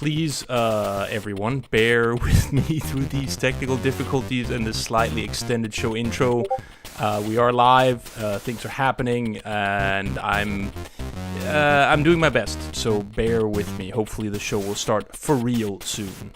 please, everyone, bear with me through these technical difficulties and this slightly extended show intro. We are live, things are happening, and I'm doing my best, so bear with me. Hopefully the show will start for real soon.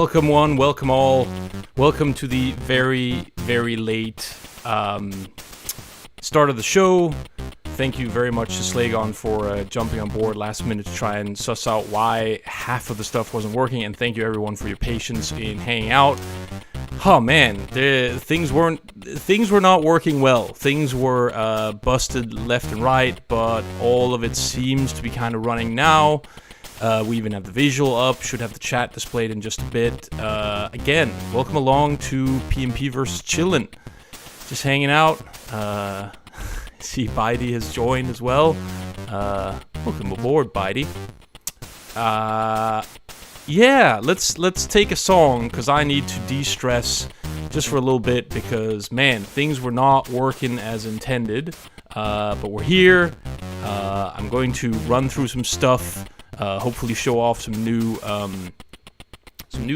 Welcome one, welcome all. Welcome to the very, very late start of the show. Thank you very much to Slagon for jumping on board last minute to try and suss out why half of the stuff wasn't working. And thank you everyone for your patience in hanging out. Oh man, things were not working well. Things were busted left and right, but all of it seems to be kind of running now. We even have the visual up, should have the chat displayed in just a bit. Again, welcome along to PMPVsChillin. Just hanging out. See, Bidey has joined as well. Welcome aboard, Bidey. Yeah, let's take a song, because I need to de-stress just for a little bit, because, man, things were not working as intended. But we're here. I'm going to run through some stuff. Hopefully show off some new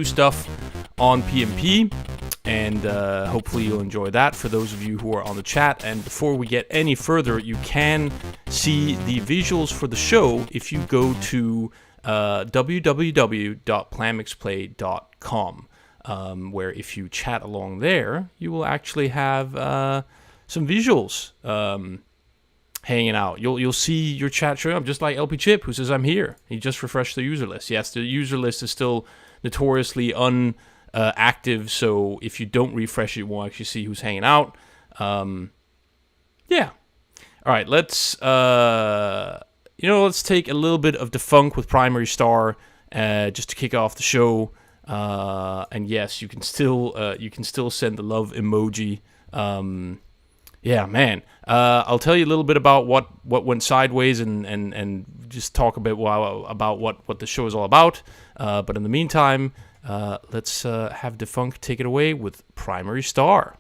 stuff on PMP, and hopefully you'll enjoy that for those of you who are on the chat. And before we get any further, you can see the visuals for the show if you go to www.PlanMixPlay.com, where if you chat along there, you will actually have some visuals hanging out. You'll see your chat showing up, just like LP Chip, who says I'm here. He just refreshed the user list. Yes, the user list is still notoriously unactive, so if you don't refresh it, you won't actually see who's hanging out. Yeah. All right, let's take a little bit of Defunk with Primary Star just to kick off the show. And yes, you can still send the love emoji. Yeah, man. I'll tell you a little bit about what went sideways and just talk a bit about what the show is all about. But in the meantime, let's have Defunk take it away with Primary Star.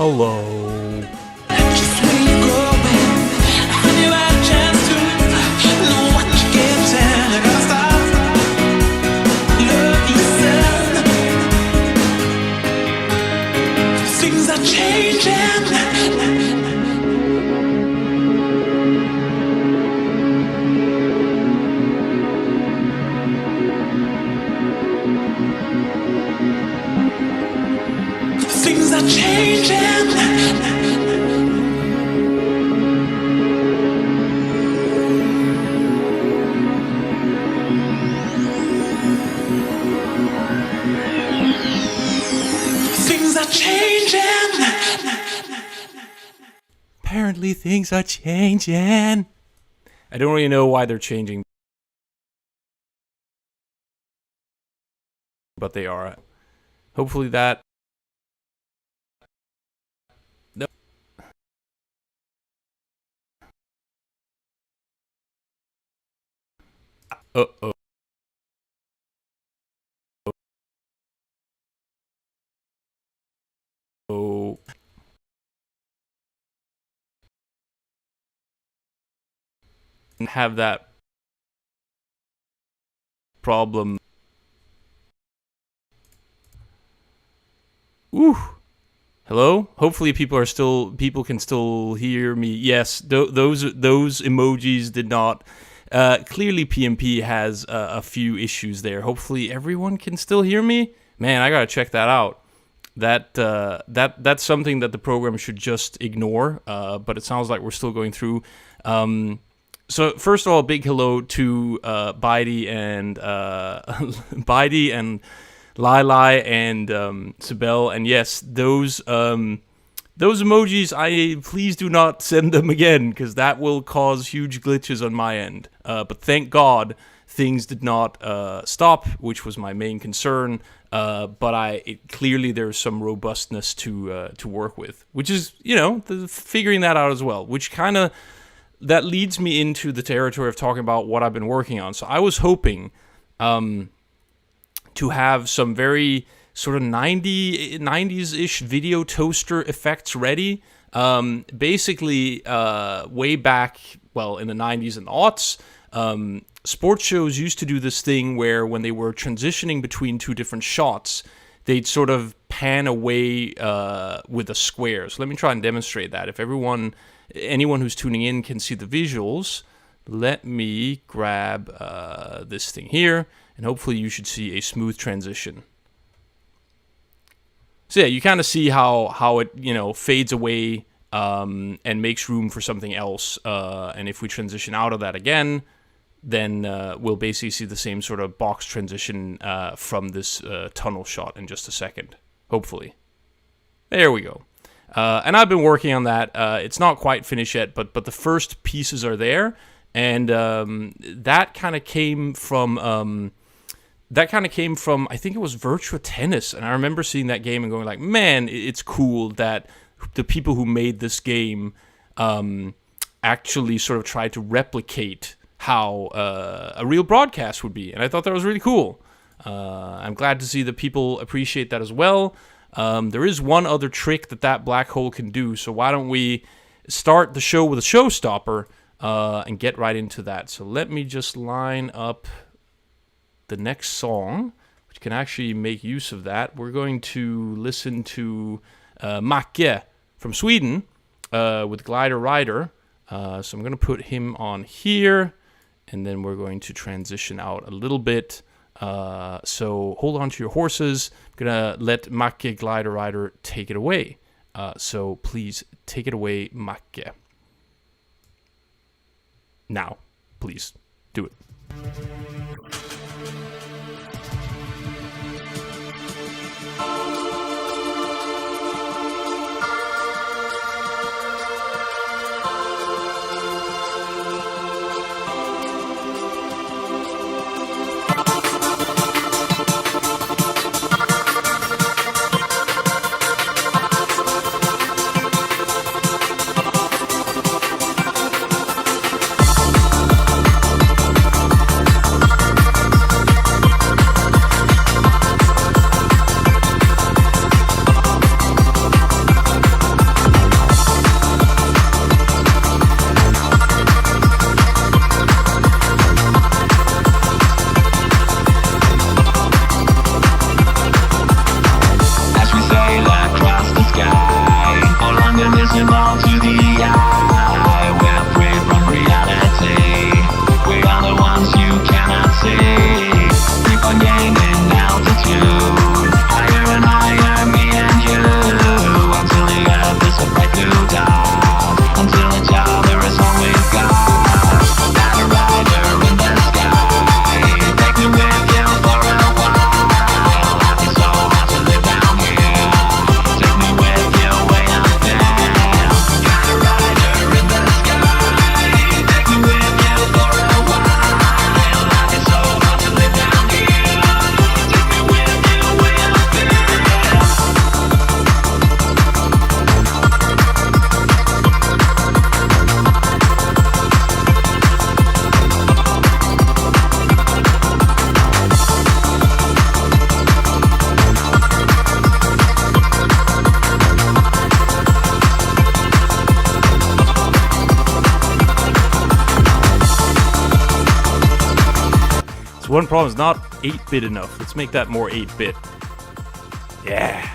Hello. Just when you're growing, I knew I had a chance to know what you're getting. You gotta stop, love yourself. Things are changing. Things are changing. Things are changing. Apparently things are changing. I don't really know why they're changing, but they are. Hopefully that... No. Uh-oh. Oh. Have that problem. Ooh. Hello? Hopefully people can still hear me. Yes, those emojis did not. Clearly PMP has a few issues there. Hopefully everyone can still hear me. Man, I gotta check that out. That's something that the program should just ignore. But it sounds like we're still going through. So first of all, big hello to Bidey and Bidey and Lili and Sibel, and yes, those emojis, please do not send them again, because that will cause huge glitches on my end. But thank God things did not stop, which was my main concern. But clearly there's some robustness to work with, which is, you know, figuring that out as well, which kind of that leads me into the territory of talking about what I've been working on. So I was hoping to have some very sort of 90s-ish video toaster effects ready. Basically, way back, well, in the 90s and aughts, sports shows used to do this thing where when they were transitioning between two different shots, they'd sort of pan away with a square. So let me try and demonstrate that. If anyone who's tuning in can see the visuals, let me grab this thing here, and hopefully you should see a smooth transition. So yeah, you kind of see how it, you know, fades away and makes room for something else. And if we transition out of that again, then we'll basically see the same sort of box transition from this tunnel shot in just a second, hopefully. There we go. And I've been working on that. It's not quite finished yet, but the first pieces are there, and that kind of came from I think it was Virtua Tennis, and I remember seeing that game and going like, man, it's cool that the people who made this game actually sort of tried to replicate how a real broadcast would be, and I thought that was really cool. I'm glad to see that people appreciate that as well. There is one other trick that black hole can do, so why don't we start the show with a showstopper and get right into that. So let me just line up the next song, which can actually make use of that. We're going to listen to Macke from Sweden with Glider Rider. So I'm going to put him on here, and then we're going to transition out a little bit. So hold on to your horses. I'm going to let Macke Glider Rider take it away. So please take it away, Macke. Now, please, do it. one problem is not 8-bit enough. Let's make that more 8-bit. Yeah.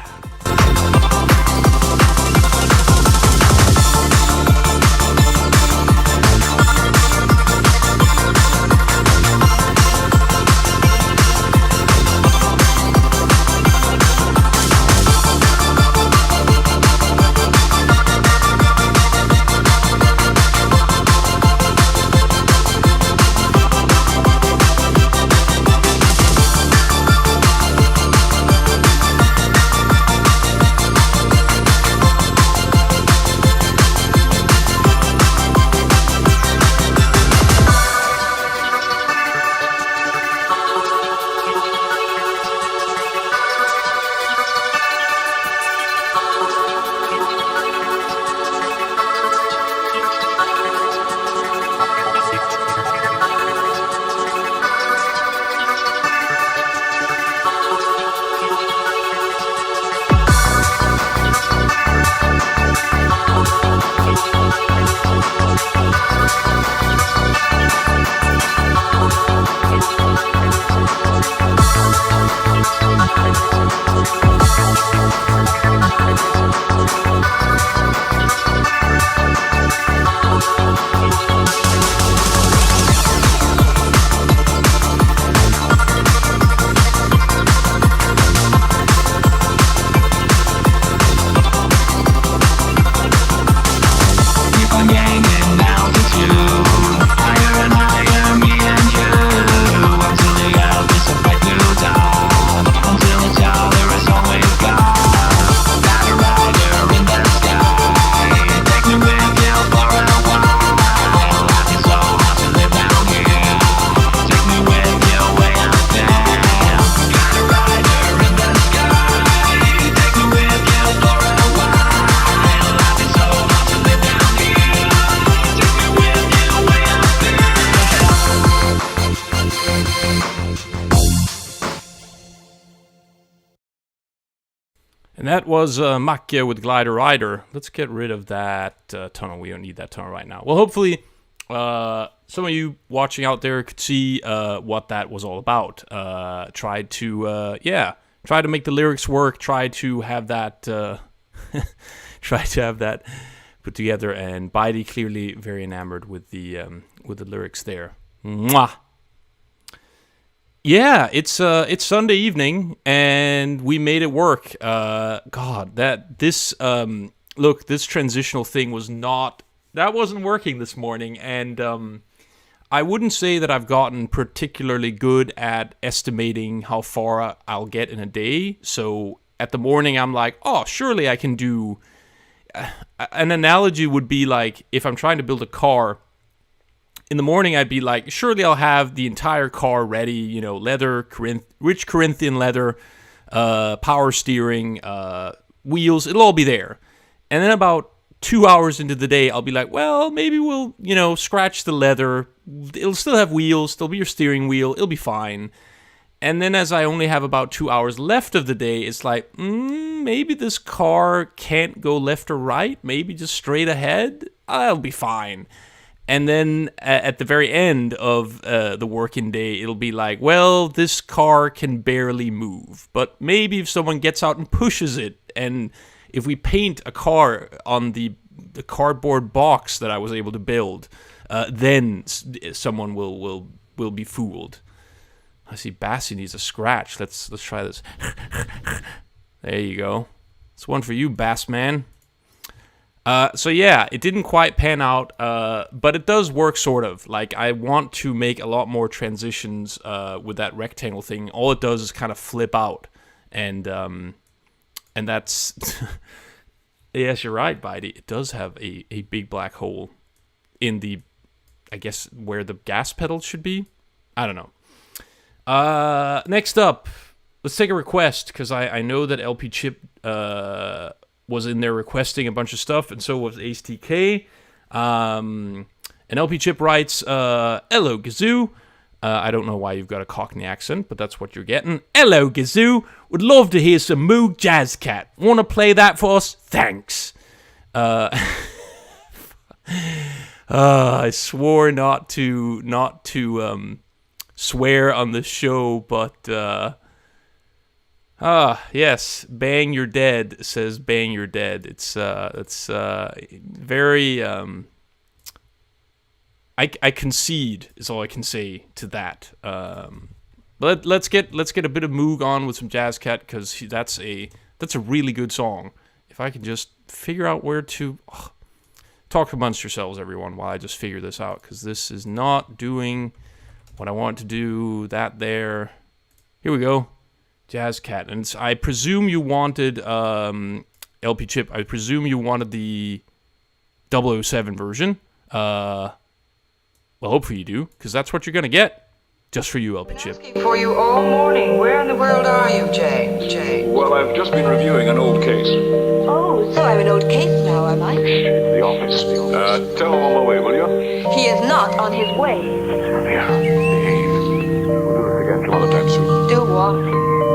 And that was Macchia with Glider Rider. Let's get rid of that tunnel. We don't need that tunnel right now. Well, hopefully some of you watching out there could see what that was all about. Tried to make the lyrics work. Tried to have that put together. And Baidi clearly very enamored with the lyrics there. Mwah. Yeah, it's Sunday evening, and we made it work. This transitional thing wasn't working this morning, and I wouldn't say that I've gotten particularly good at estimating how far I'll get in a day. So at the morning, I'm like, oh, surely I can do. An analogy would be like if I'm trying to build a car. In the morning, I'd be like, surely I'll have the entire car ready, leather, rich Corinthian leather, power steering, wheels, it'll all be there. And then about 2 hours into the day, I'll be like, well, maybe we'll, scratch the leather. It'll still have wheels, there'll be your steering wheel, it'll be fine. And then as I only have about 2 hours left of the day, it's like, maybe this car can't go left or right, maybe just straight ahead, I'll be fine. And then at the very end of the working day, it'll be like, well, this car can barely move. But maybe if someone gets out and pushes it, and if we paint a car on the cardboard box that I was able to build, then someone will be fooled. I see Bassie needs a scratch. Let's try this. There you go. It's one for you, Bass Man. So yeah, it didn't quite pan out, but it does work sort of. Like, I want to make a lot more transitions with that rectangle thing. All it does is kind of flip out, and that's... Yes, you're right, Baidi. It does have a big black hole in the, I guess, where the gas pedal should be. I don't know. Next up, let's take a request, because I know that LP Chip... was in there requesting a bunch of stuff, and so was Ace TK. And LP Chip writes, hello, Gazoo. I don't know why you've got a Cockney accent, but that's what you're getting. Hello, Gazoo. Would love to hear some Moog Jazz Cat. Want to play that for us? Thanks. I swore not to swear on the show, but yes, Bang You're Dead says Bang You're Dead. It's very I concede is all I can say to that. But let's get a bit of Moog on with some Jazz Cat, because that's a really good song. If I could just figure out where to talk amongst yourselves, everyone, while I just figure this out, because this is not doing what I want to do. That there. Here we go. Jazz Cat. And I presume you wanted LP Chip. I presume you wanted the 007 version. Well, hopefully you do, because that's what you're gonna get. Just for you, LP Chip. Asking for you all morning. Where in the world are you, Jay? Well, I've just been reviewing an old case. Oh, so I'm an old case now, am I? The office. Tell him on my way, will you? He is not on his way. Here, behave. We'll do this again some other time soon. Do what?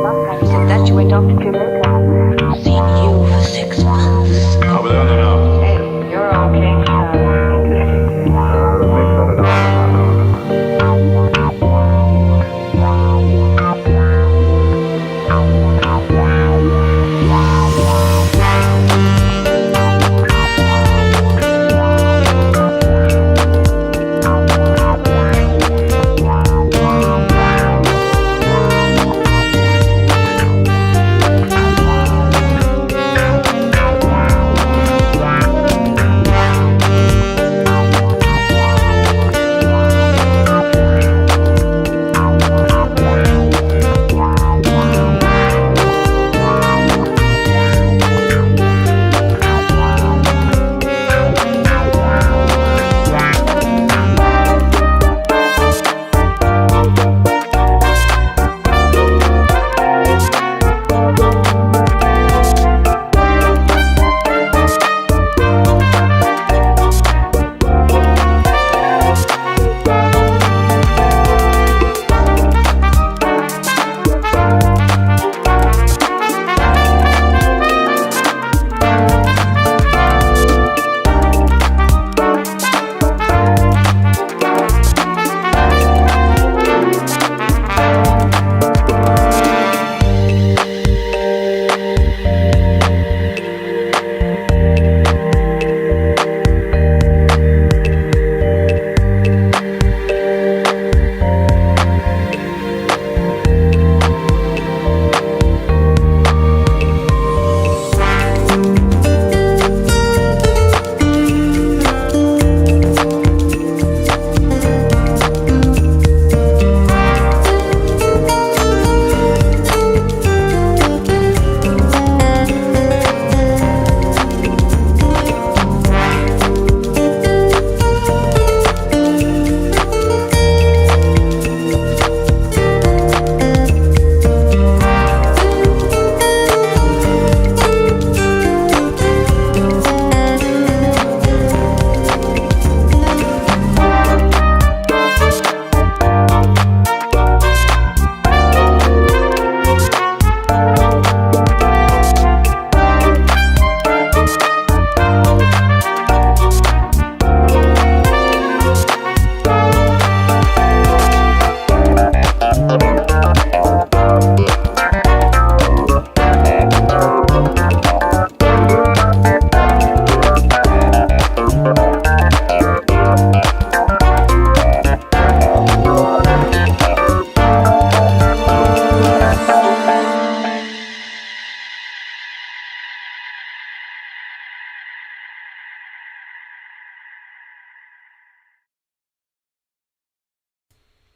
Last time you said that you went off to Jamaica. Seen you for 6 months. I'll be there now. Hey, you're okay.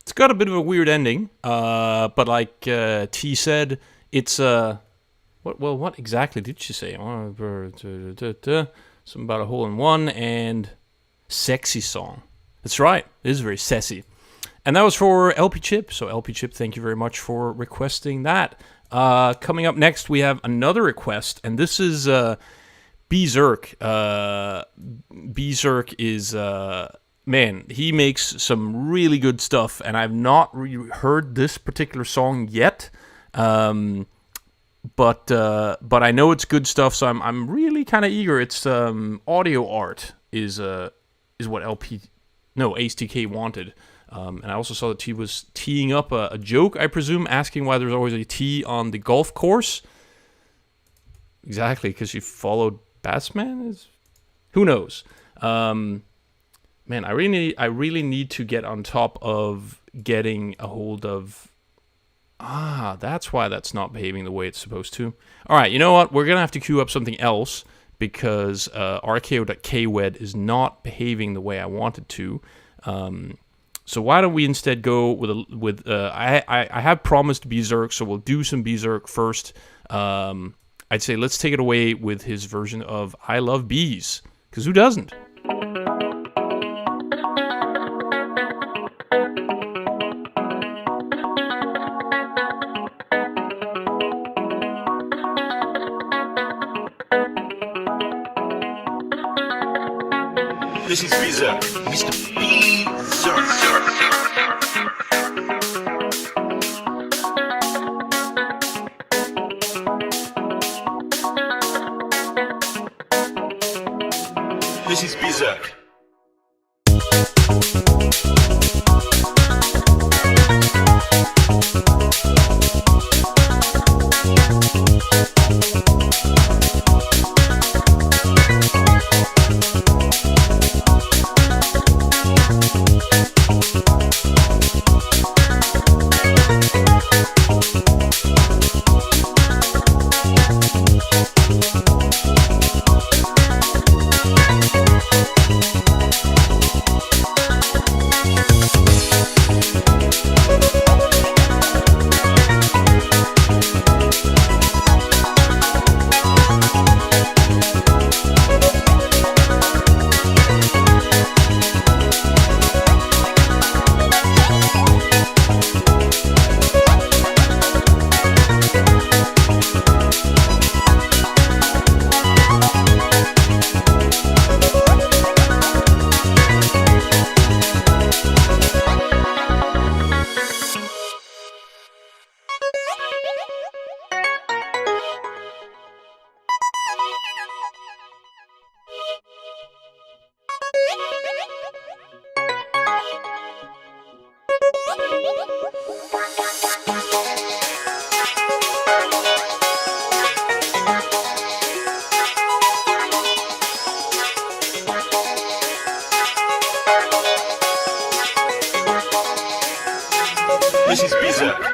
It's got a bit of a weird ending, but like T said, it's what exactly did she say? Something about a hole in one and sexy song. That's right, it is very sassy. And that was for LP Chip. So LP Chip, thank you very much for requesting that. Coming up next, we have another request, and this is Berserk. Berserk is man, he makes some really good stuff, and I've not heard this particular song yet. But I know it's good stuff, so I'm really kind of eager. It's audio art is what AceTK wanted. And I also saw that he was teeing up a joke, I presume, asking why there's always a tee on the golf course. Exactly, because you followed Batsman? Who knows? Man, I really need to get on top of getting a hold of... that's why that's not behaving the way it's supposed to. All right, you know what? We're going to have to queue up something else because rko.kwed is not behaving the way I want it to. So why don't we instead go with I have promised Berserk, so we'll do some Berserk first. I'd say let's take it away with his version of I Love Bees, because who doesn't? This is Berserk, Mr. Berserk. This is Berserk. This is Berserk.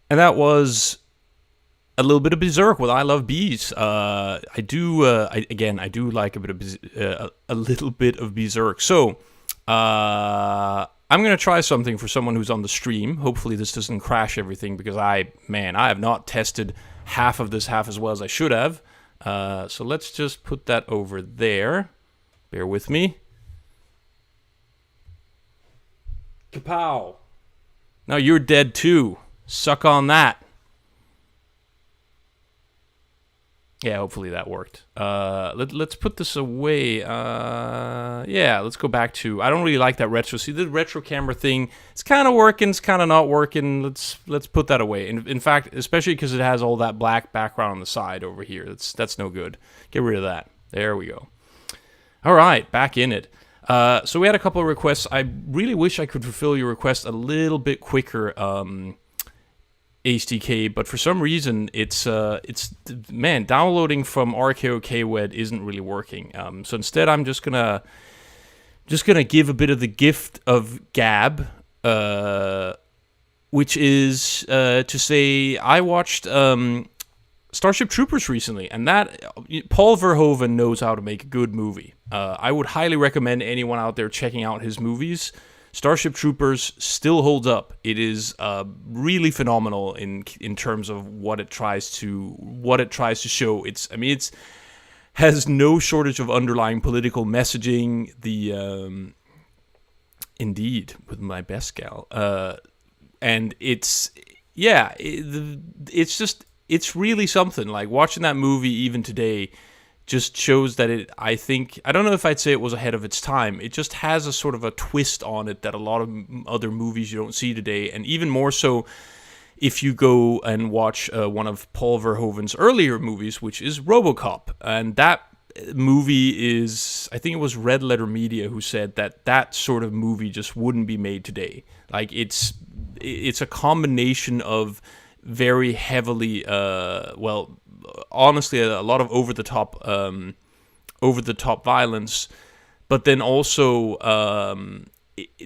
And that was a little bit of Berserk with I Love Bees. I do like a bit of a little bit of Berserk. So I'm gonna try something for someone who's on the stream. Hopefully this doesn't crash everything, because I have not tested half of this half as well as I should have. So let's just put that over there. Bear with me. Kapow! Now you're dead too. Suck on that. Yeah, hopefully that worked. Let's put this away. Yeah, let's go back to... I don't really like that retro. See, the retro camera thing, it's kind of working, it's kind of not working. Let's put that away. In fact, especially because it has all that black background on the side over here. That's no good. Get rid of that. There we go. All right, back in it. So we had a couple of requests. I really wish I could fulfill your request a little bit quicker, HDK, but for some reason it's downloading from RKO KWED isn't really working. So instead I'm just gonna give a bit of the gift of gab, which is to say I watched Starship Troopers recently, and that Paul Verhoeven knows how to make a good movie. I would highly recommend anyone out there checking out his movies. Starship Troopers still holds up. It is really phenomenal in terms of what it tries to show. It's has no shortage of underlying political messaging. Indeed, with my best gal, and it's really something. Like watching that movie even today just shows that I don't know if I'd say it was ahead of its time. It just has a sort of a twist on it that a lot of other movies you don't see today, and even more so if you go and watch one of Paul Verhoeven's earlier movies, which is RoboCop. And that movie is, I think it was Red Letter Media who said that sort of movie just wouldn't be made today. Like it's a combination of very heavily, honestly, a lot of over the top violence, but then also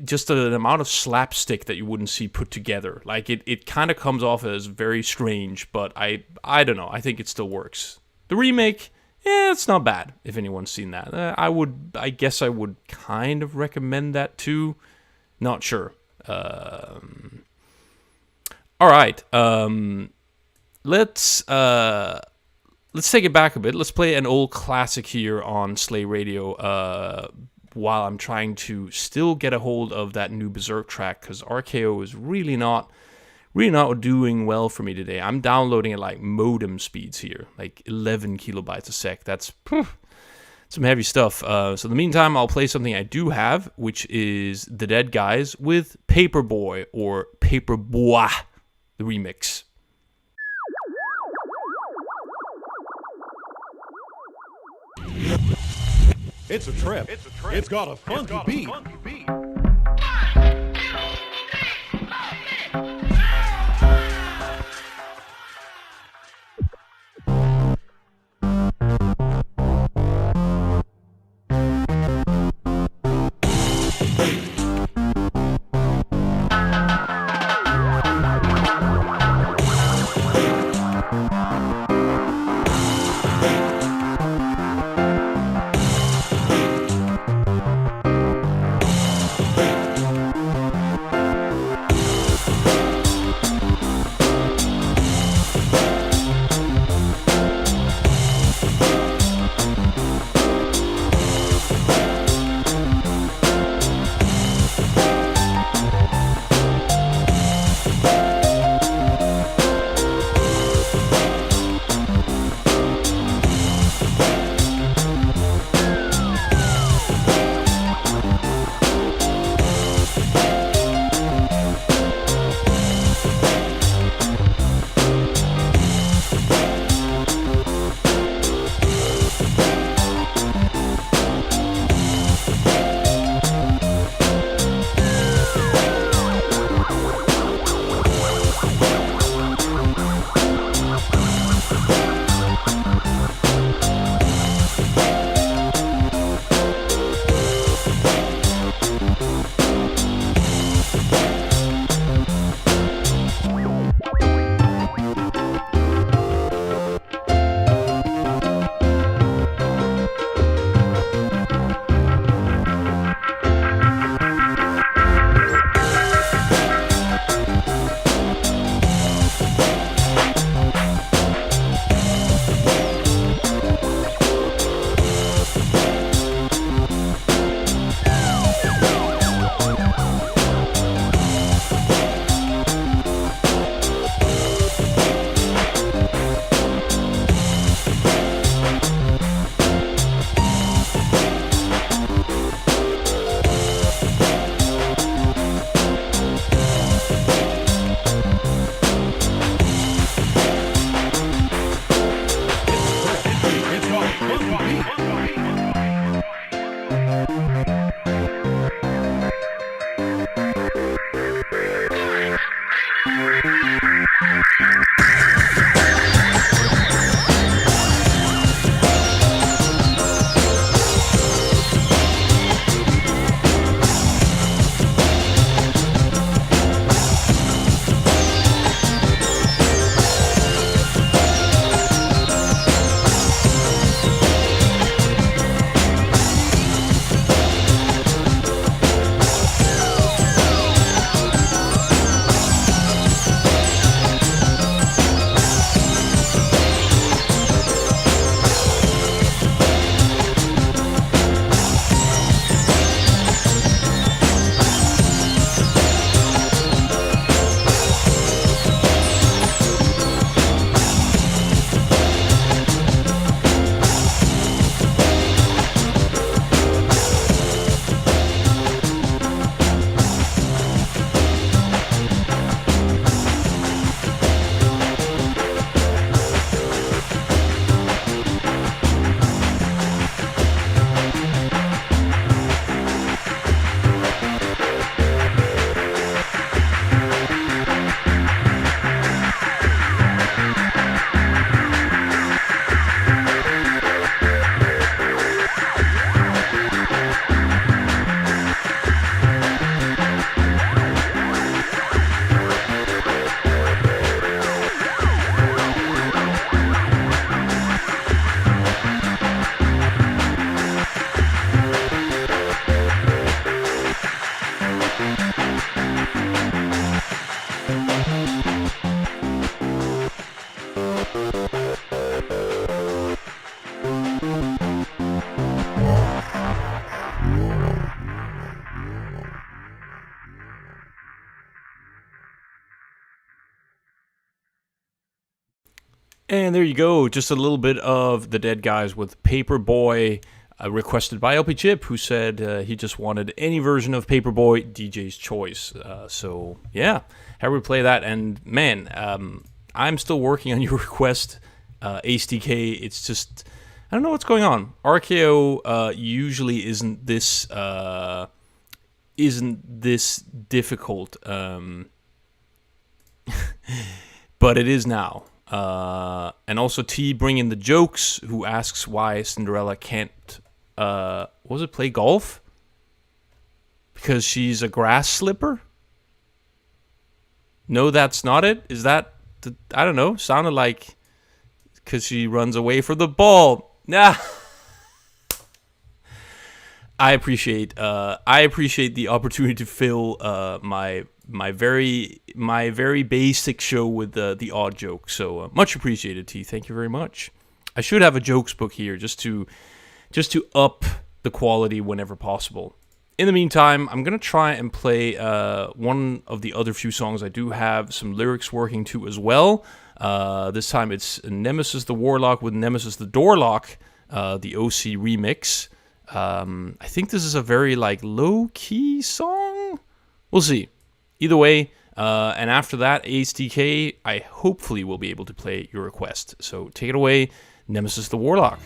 just an amount of slapstick that you wouldn't see put together. Like it kind of comes off as very strange, but I don't know. I think it still works. The remake, it's not bad. If anyone's seen that, I guess I would kind of recommend that too. Not sure. All right. Let's take it back a bit. Let's play an old classic here on Slay Radio while I'm trying to still get a hold of that new Berserk track, because RKO is really not doing well for me today. I'm downloading at like modem speeds here, like 11 kilobytes a sec. That's some heavy stuff. So in the meantime, I'll play something I do have, which is The Dead Guys with Paperboy or Paperboy, the remix. It's a trip. It's got a funky beat. And there you go, just a little bit of The Dead Guys with Paperboy, requested by LP Chip, who said he just wanted any version of Paperboy, DJ's choice. So, yeah, how we play that. And, man, I'm still working on your request, HDK. It's just, I don't know what's going on. RKO usually isn't this difficult, but it is now. And also T bringing the jokes, who asks why Cinderella can't play golf? Because she's a grass slipper? No, that's not it. Is that I don't know, sounded like because she runs away from the ball. Nah. I appreciate the opportunity to fill my very basic show with the odd joke. So much appreciated, T. Thank you very much. I should have a jokes book here just to up the quality whenever possible. In the meantime, I'm gonna try and play one of the other few songs I do have some lyrics working to as well. This time it's Nemesis the Warlock with Nemesis the Doorlock, the OC remix. I think this is a very low-key song. We'll see. Either way, and after that, HDK, I hopefully will be able to play your request. So take it away, Nemesis the Warlock.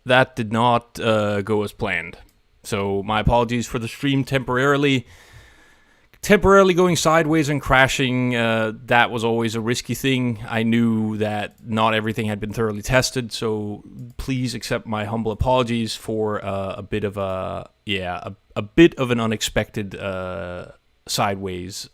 that did not go as planned. So my apologies for the stream temporarily going sideways and crashing. That was always a risky thing. I knew that not everything had been thoroughly tested, so please accept my humble apologies for a bit of an unexpected sideways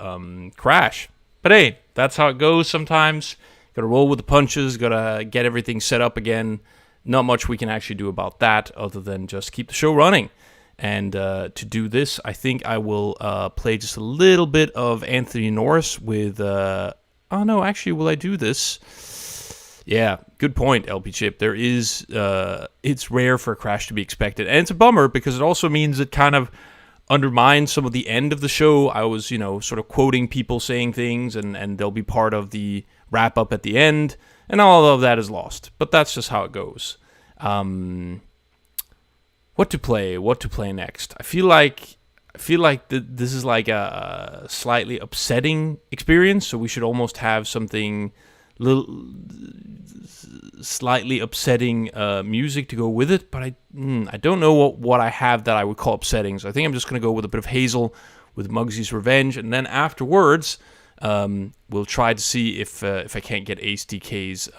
crash. But hey, that's how it goes sometimes. Gotta roll with the punches, gotta get everything set up again. Not much we can actually do about that other than just keep the show running. And to do this, I think I will play just a little bit of Anthony Norris with... oh, no, actually, will I do this? Yeah, good point, LP Chip. There is... it's rare for a crash to be expected. And it's a bummer because it also means it kind of undermines some of the end of the show. I was, sort of quoting people saying things, and they'll be part of the wrap-up at the end. And all of that is lost. But that's just how it goes. What to play next? I feel like this is like a slightly upsetting experience, so we should almost have something slightly upsetting music to go with it. But I don't know what I have that I would call upsetting. So I think I'm just gonna go with a bit of Hazel with Muggsy's Revenge, and then afterwards we'll try to see if I can't get Ace DK's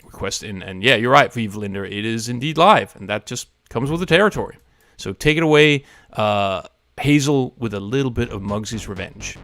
request in. And yeah, you're right, Viva Linder, it is indeed live, and that just comes with the territory. So take it away, Hazel with a little bit of Muggsy's Revenge.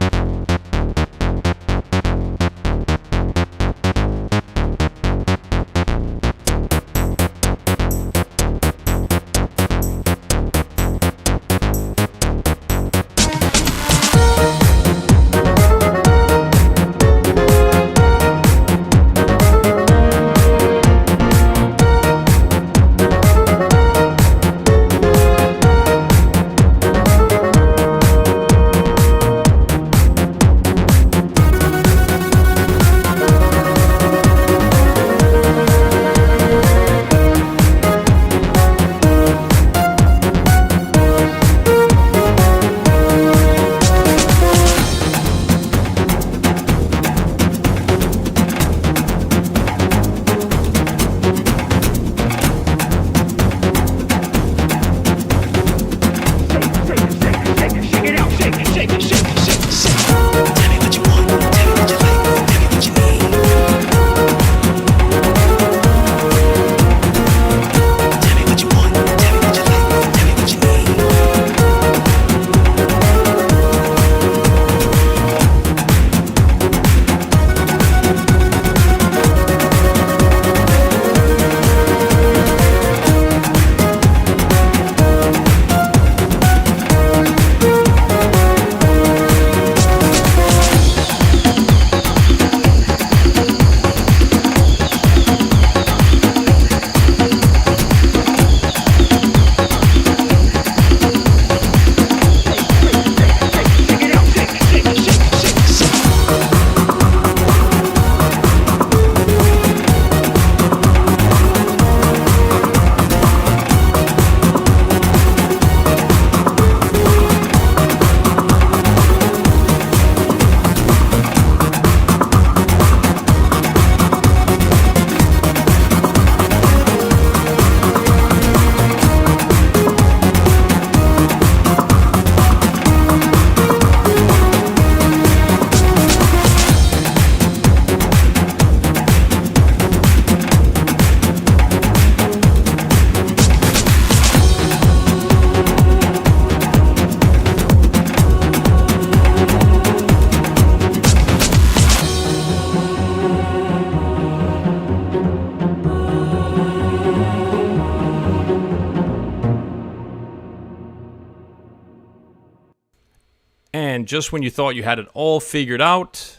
And just when you thought you had it all figured out,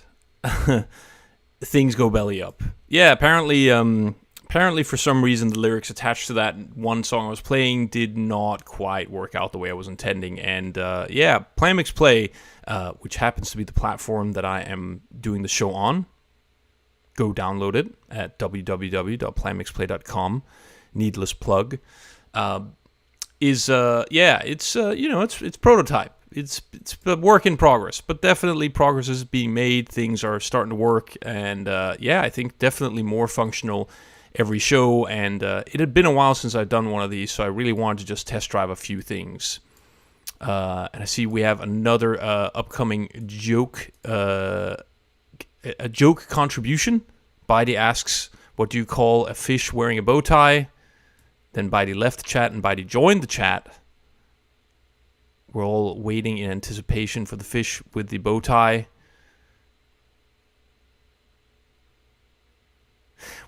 things go belly up. Yeah, apparently for some reason the lyrics attached to that one song I was playing did not quite work out the way I was intending. And yeah, PlanMixPlay, which happens to be the platform that I am doing the show on, go download it at www.planmixplay.com. Needless plug. It's prototype. It's a work in progress, but definitely progress is being made. Things are starting to work, and I think definitely more functional every show, and it had been a while since I'd done one of these, so I really wanted to just test drive a few things. And I see we have another upcoming joke, a joke contribution. Beide asks, what do you call a fish wearing a bow tie? Then Beide left the chat and Beide joined the chat. We're all waiting in anticipation for the fish with the bow tie.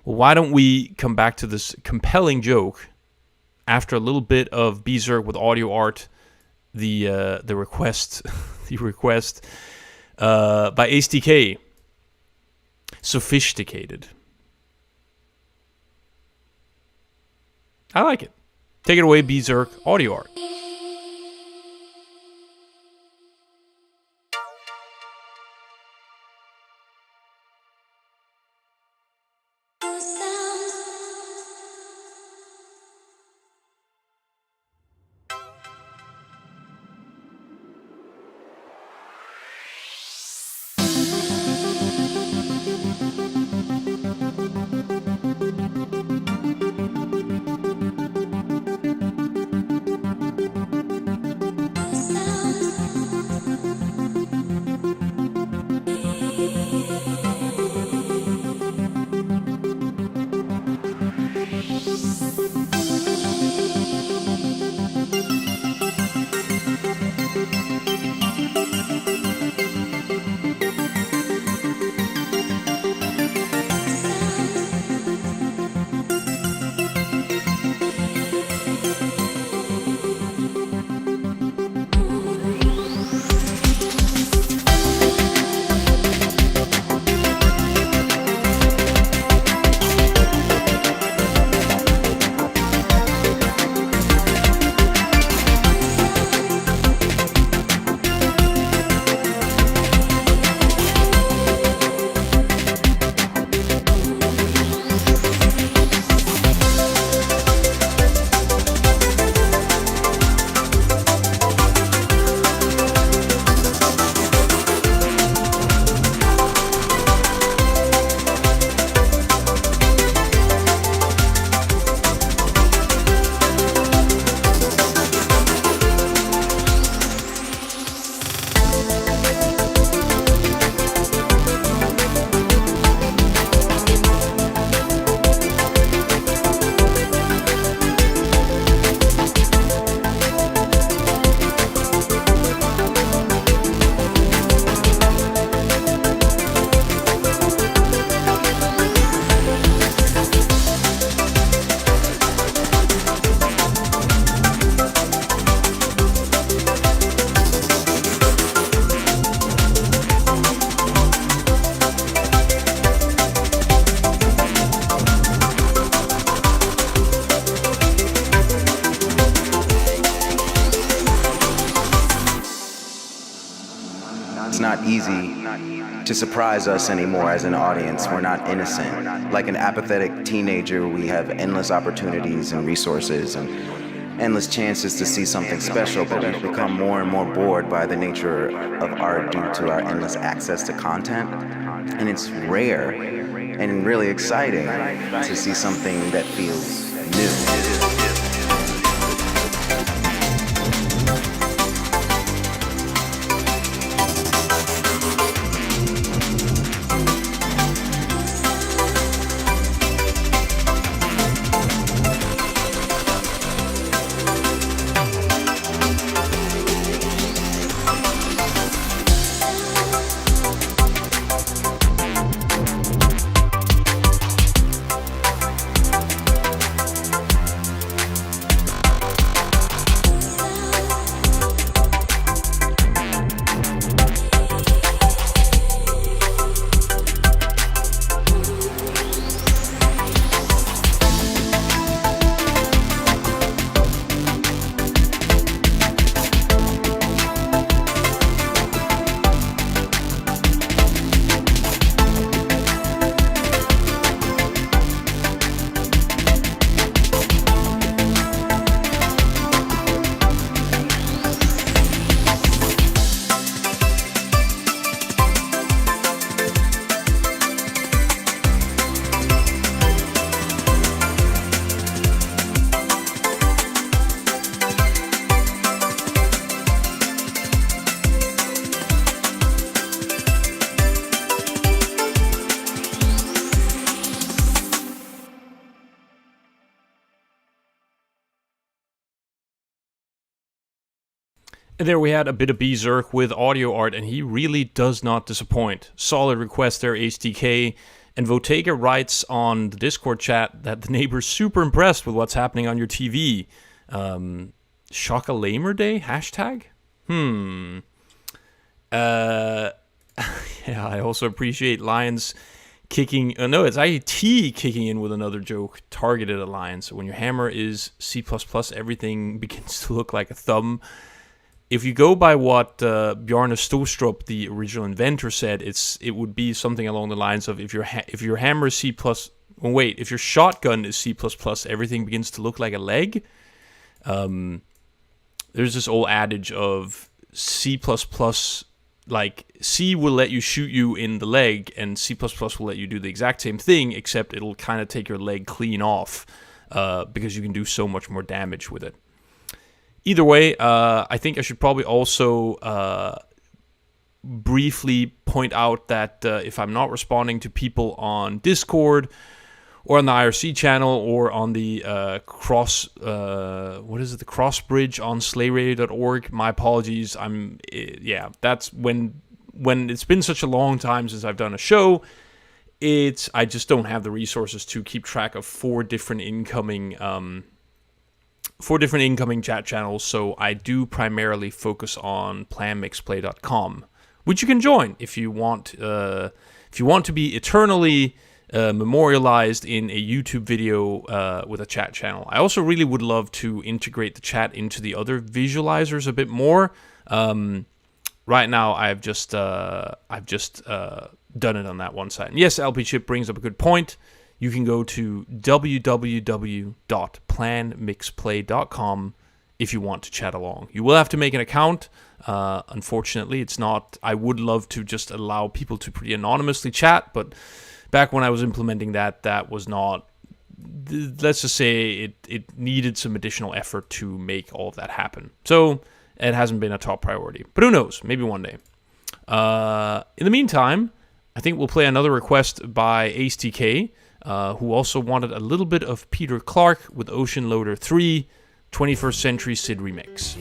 Well, why don't we come back to this compelling joke after a little bit of Berserk with audio art, the request the request by HDK. Sophisticated. I like it. Take it away, Berserk audio art. It's not easy to surprise us anymore as an audience. We're not innocent. Like an apathetic teenager, we have endless opportunities and resources and endless chances to see something special, but we've become more and more bored by the nature of art due to our endless access to content. And it's rare and really exciting to see something that feels new. And there we had a bit of Berserk with audio art, and he really does not disappoint. Solid request there, HDK. And Votega writes on the Discord chat that the neighbor's super impressed with what's happening on your TV. Shaka Lamer Day? Hashtag? Yeah, I also appreciate Lions kicking... no, it's IT kicking in with another joke targeted at Lions. So when your hammer is C++, everything begins to look like a thumb. If you go by what Bjarne Stostrup, the original inventor, said, it would be something along the lines of if your hammer is C++... Well, wait, if your shotgun is C++, everything begins to look like a leg. There's this old adage of C++, like C will let you shoot you in the leg, and C++ will let you do the exact same thing, except it'll kind of take your leg clean off because you can do so much more damage with it. Either way, I think I should probably also briefly point out that if I'm not responding to people on Discord or on the IRC channel or on the the Crossbridge on slayradio.org, my apologies. That's when it's been such a long time since I've done a show. I just don't have the resources to keep track of four different incoming chat channels, so I do primarily focus on PlanMixPlay.com, which you can join if you want to be eternally memorialized in a YouTube video with a chat channel. I also really would love to integrate the chat into the other visualizers a bit more. Right now, I've just done it on that one side. And yes, LP Chip brings up a good point. You can go to www.planmixplay.com if you want to chat along. You will have to make an account. Unfortunately, it's not... I would love to just allow people to pretty anonymously chat, but back when I was implementing that was not... Let's just say it needed some additional effort to make all of that happen. So it hasn't been a top priority. But who knows? Maybe one day. In the meantime, I think we'll play another request by HTK, who also wanted a little bit of Peter Clark with Ocean Loader 3, 21st Century Sid Remix.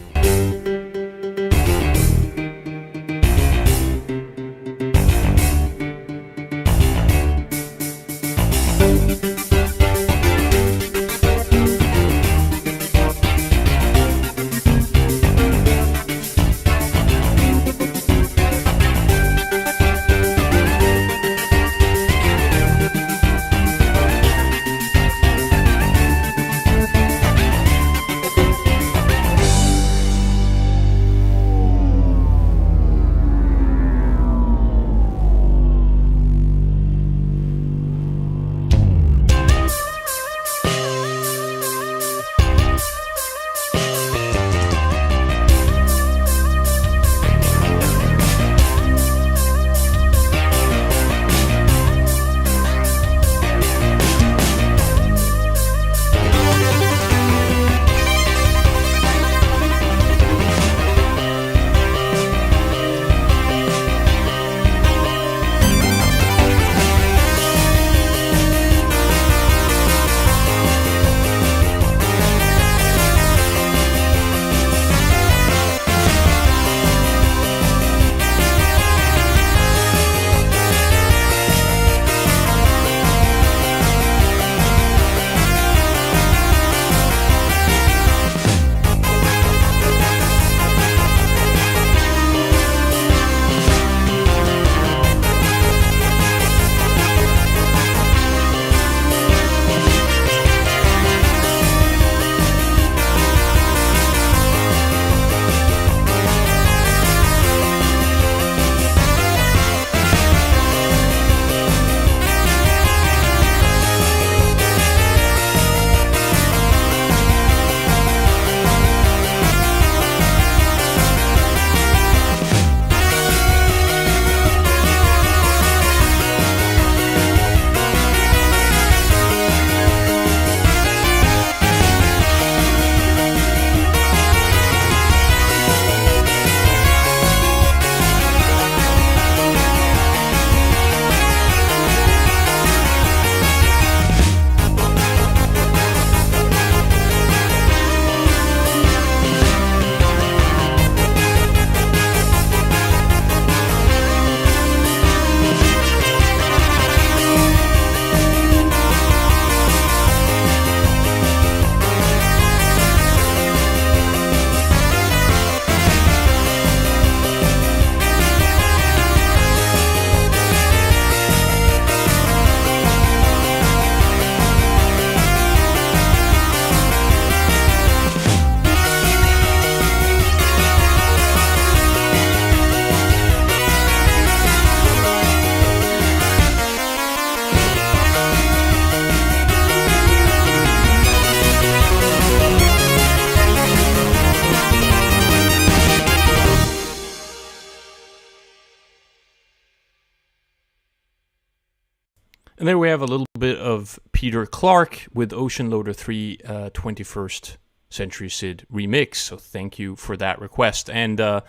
have a little bit of Peter Clark with Ocean Loader 3 21st Century Sid remix. So thank you for that request. And how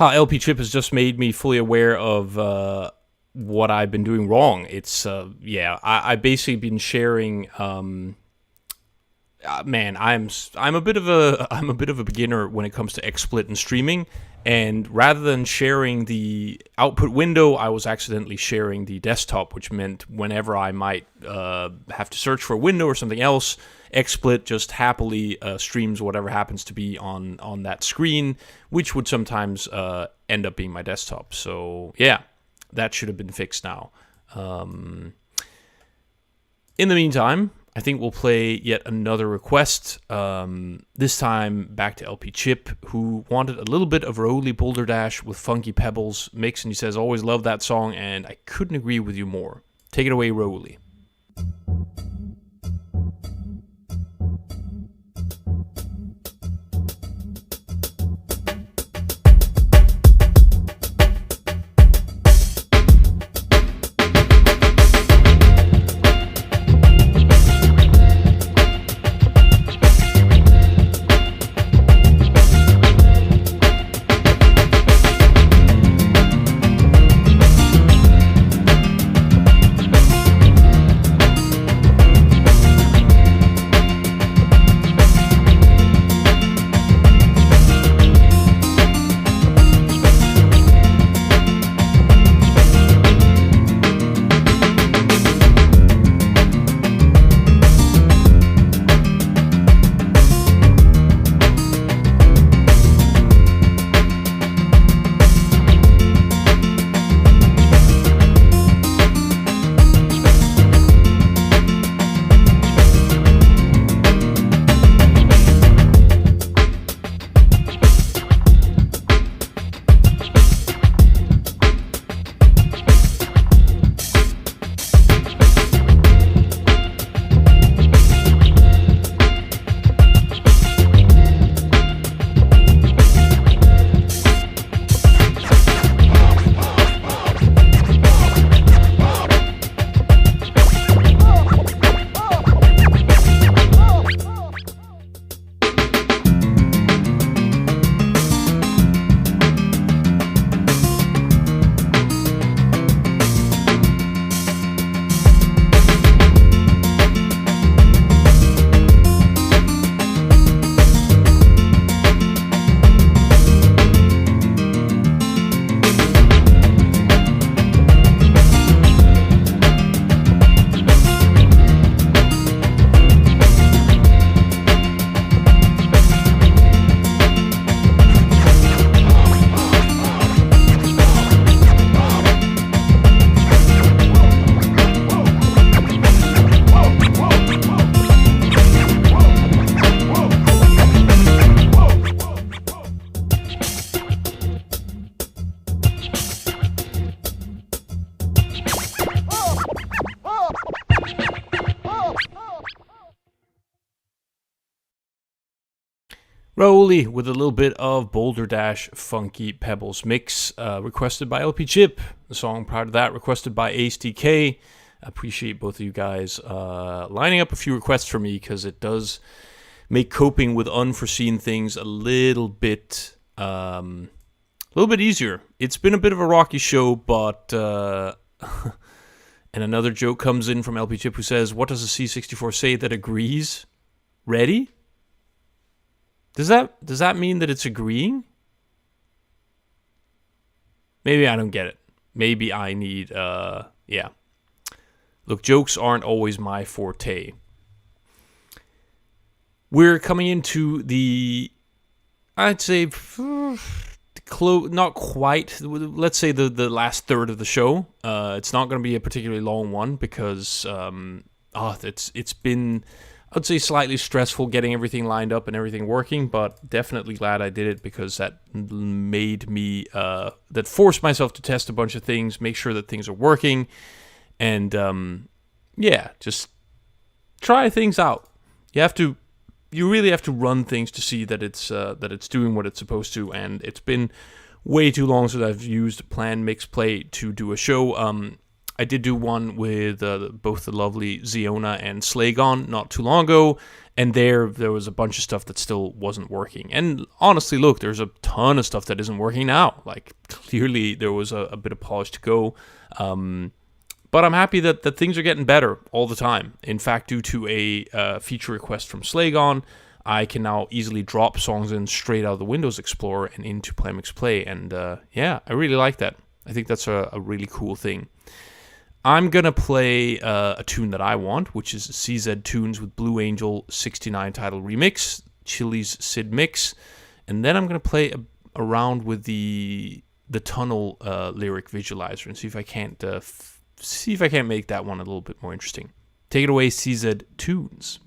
LP Chip has just made me fully aware of what I've been doing wrong. It's I basically been sharing. Man, I'm a bit of a beginner when it comes to XSplit and streaming. And rather than sharing the output window, I was accidentally sharing the desktop, which meant whenever I might have to search for a window or something else, XSplit just happily streams whatever happens to be on that screen, which would sometimes end up being my desktop. So yeah, that should have been fixed now. In the meantime, I think we'll play yet another request, this time back to LP Chip, who wanted a little bit of Rolly Boulder Dash with Funky Pebbles mix, and he says, always loved that song, and I couldn't agree with you more. Take it away, Rolly. Rolly with a little bit of Boulder Dash Funky Pebbles mix, requested by LP Chip. The song prior to that requested by AceDK. I appreciate both of you guys lining up a few requests for me, because it does make coping with unforeseen things a little bit easier. It's been a bit of a rocky show, but and another joke comes in from LP Chip, who says, "What does a C64 say that agrees? Ready?" Does that mean that it's agreeing? Maybe I don't get it. Maybe I need, yeah. Look, jokes aren't always my forte. We're coming into the, I'd say, not quite, let's say the last third of the show. It's not going to be a particularly long one, because it's been, I'd say, slightly stressful getting everything lined up and everything working, but definitely glad I did it, because that made me, that forced myself to test a bunch of things, make sure that things are working, and yeah, just try things out. You really have to run things to see that it's doing what it's supposed to, and it's been way too long since I've used PlanMixPlay to do a show. I did do one with both the lovely Ziona and Slagon not too long ago, and there was a bunch of stuff that still wasn't working. And honestly, look, there's a ton of stuff that isn't working now. Like, clearly there was a bit of polish to go. But I'm happy that things are getting better all the time. In fact, due to a feature request from Slagon, I can now easily drop songs in straight out of the Windows Explorer and into PlanMixPlay. And yeah, I really like that. I think that's a really cool thing. I'm going to play a tune that I want, which is CZ Tunes with Blue Angel 69 title remix, Chili's Sid mix. And then I'm going to play around with the tunnel lyric visualizer and see if I can't make that one a little bit more interesting. Take it away, CZ Tunes.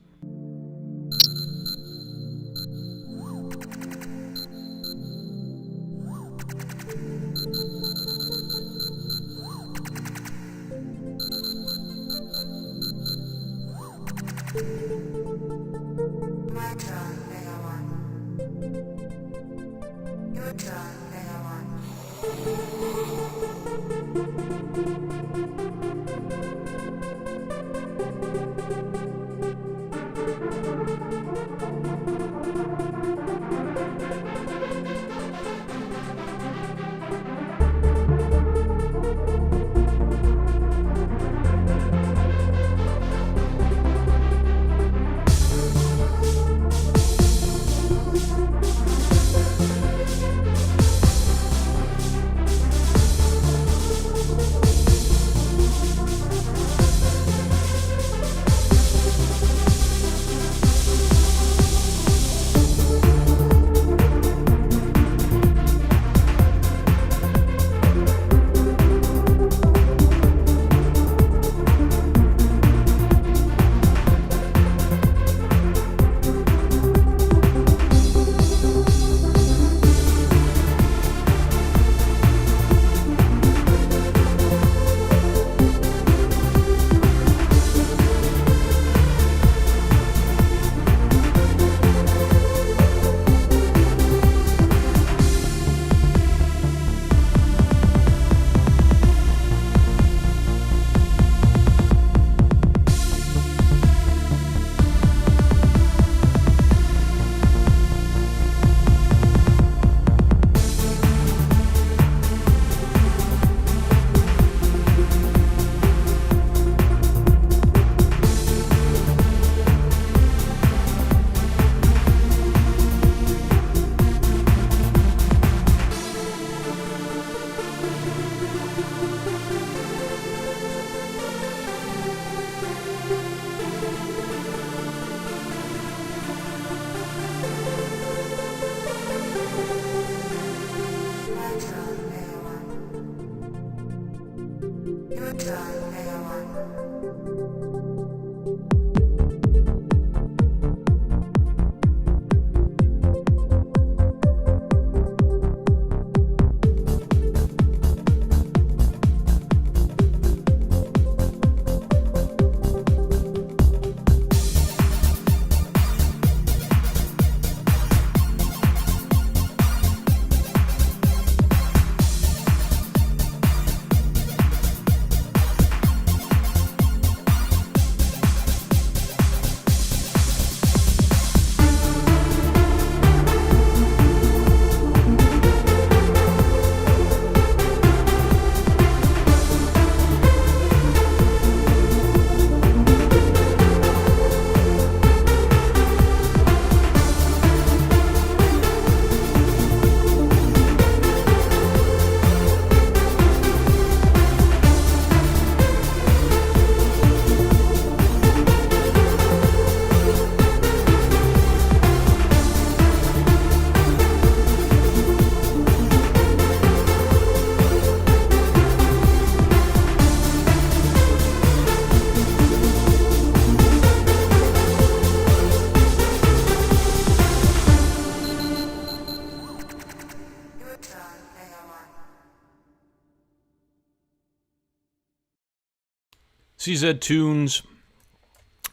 CZ Tunes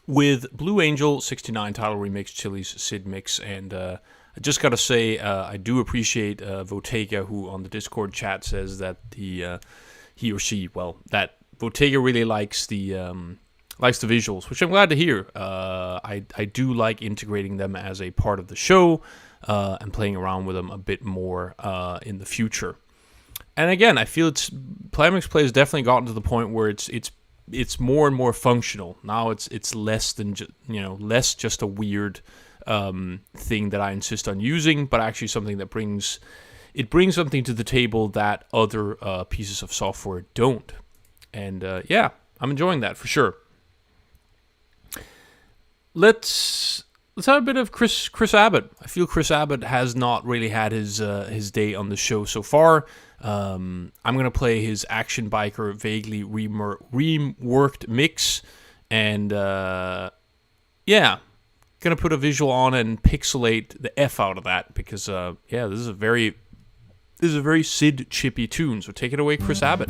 with Blue Angel 69 title remix, Chili's Sid mix, and I just gotta say I do appreciate Votega, who on the Discord chat says that he or she, well, that Bottega really likes the visuals, which I'm glad to hear. I do like integrating them as a part of the show and playing around with them a bit more in the future. And again, I feel PlanMixPlay has definitely gotten to the point where it's more and more functional. Now it's less than less just a weird thing that I insist on using, but actually something that brings something to the table that other pieces of software don't. And I'm enjoying that for sure. Let's have a bit of Chris Abbott. I feel Chris Abbott has not really had his day on the show so far. I'm gonna play his Action Biker vaguely reworked mix, and gonna put a visual on and pixelate the F out of that because this is a very Sid chippy tune. So take it away, Chris Abbott.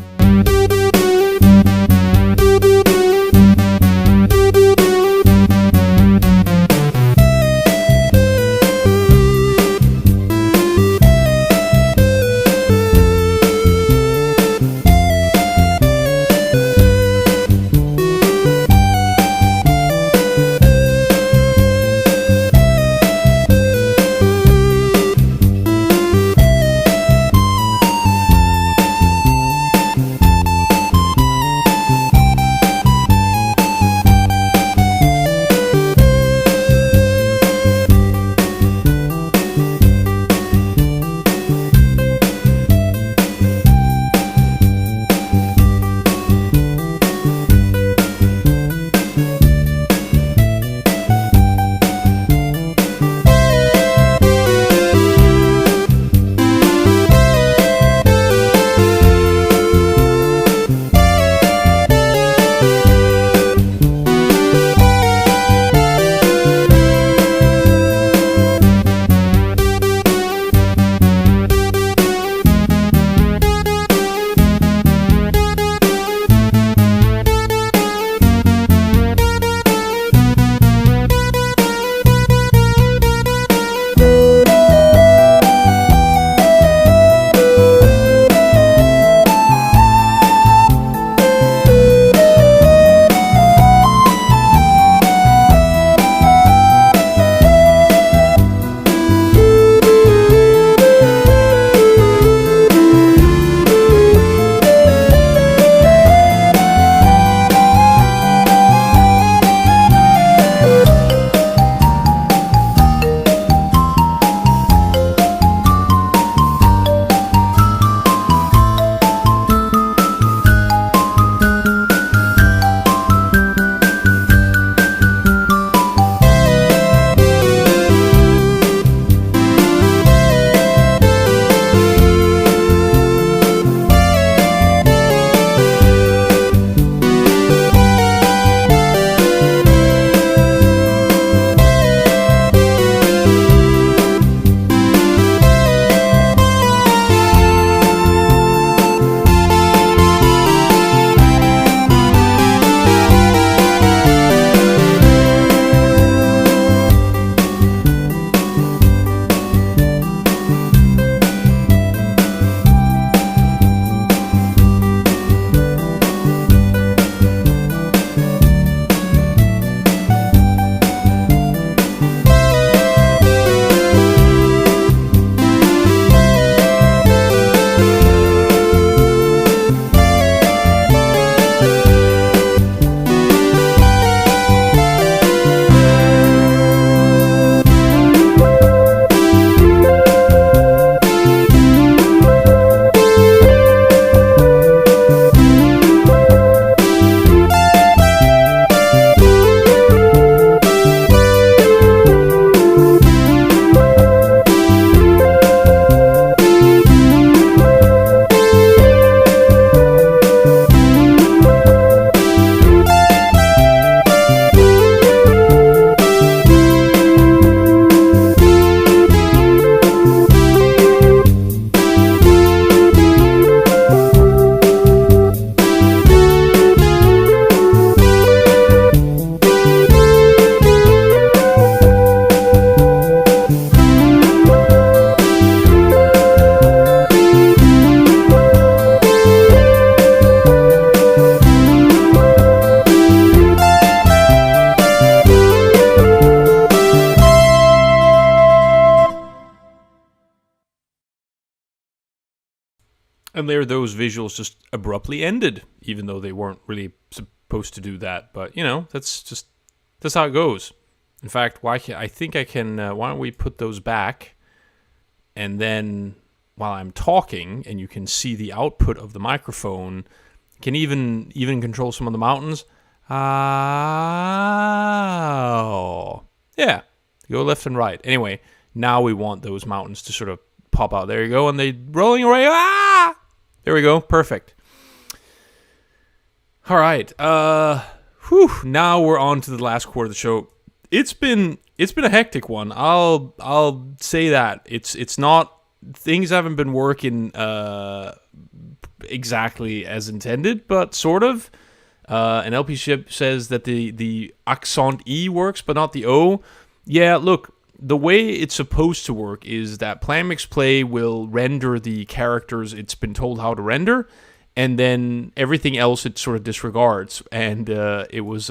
And there, those visuals just abruptly ended, even though they weren't really supposed to do that. But, you know, that's how it goes. In fact, why don't we put those back, and then while I'm talking, and you can see the output of the microphone, can even control some of the mountains. Oh. Yeah, go left and right. Anyway, now we want those mountains to sort of pop out. There you go, and they rolling away. Ah! There we go, perfect. All right, now we're on to the last quarter of the show. It's been a hectic one. I'll say that. It's not, things haven't been working exactly as intended, but sort of. An LP Chip says that the accent E works, but not the O. Yeah, look, the way it's supposed to work is that PlanMixPlay will render the characters it's been told how to render, and then everything else it sort of disregards. And it was...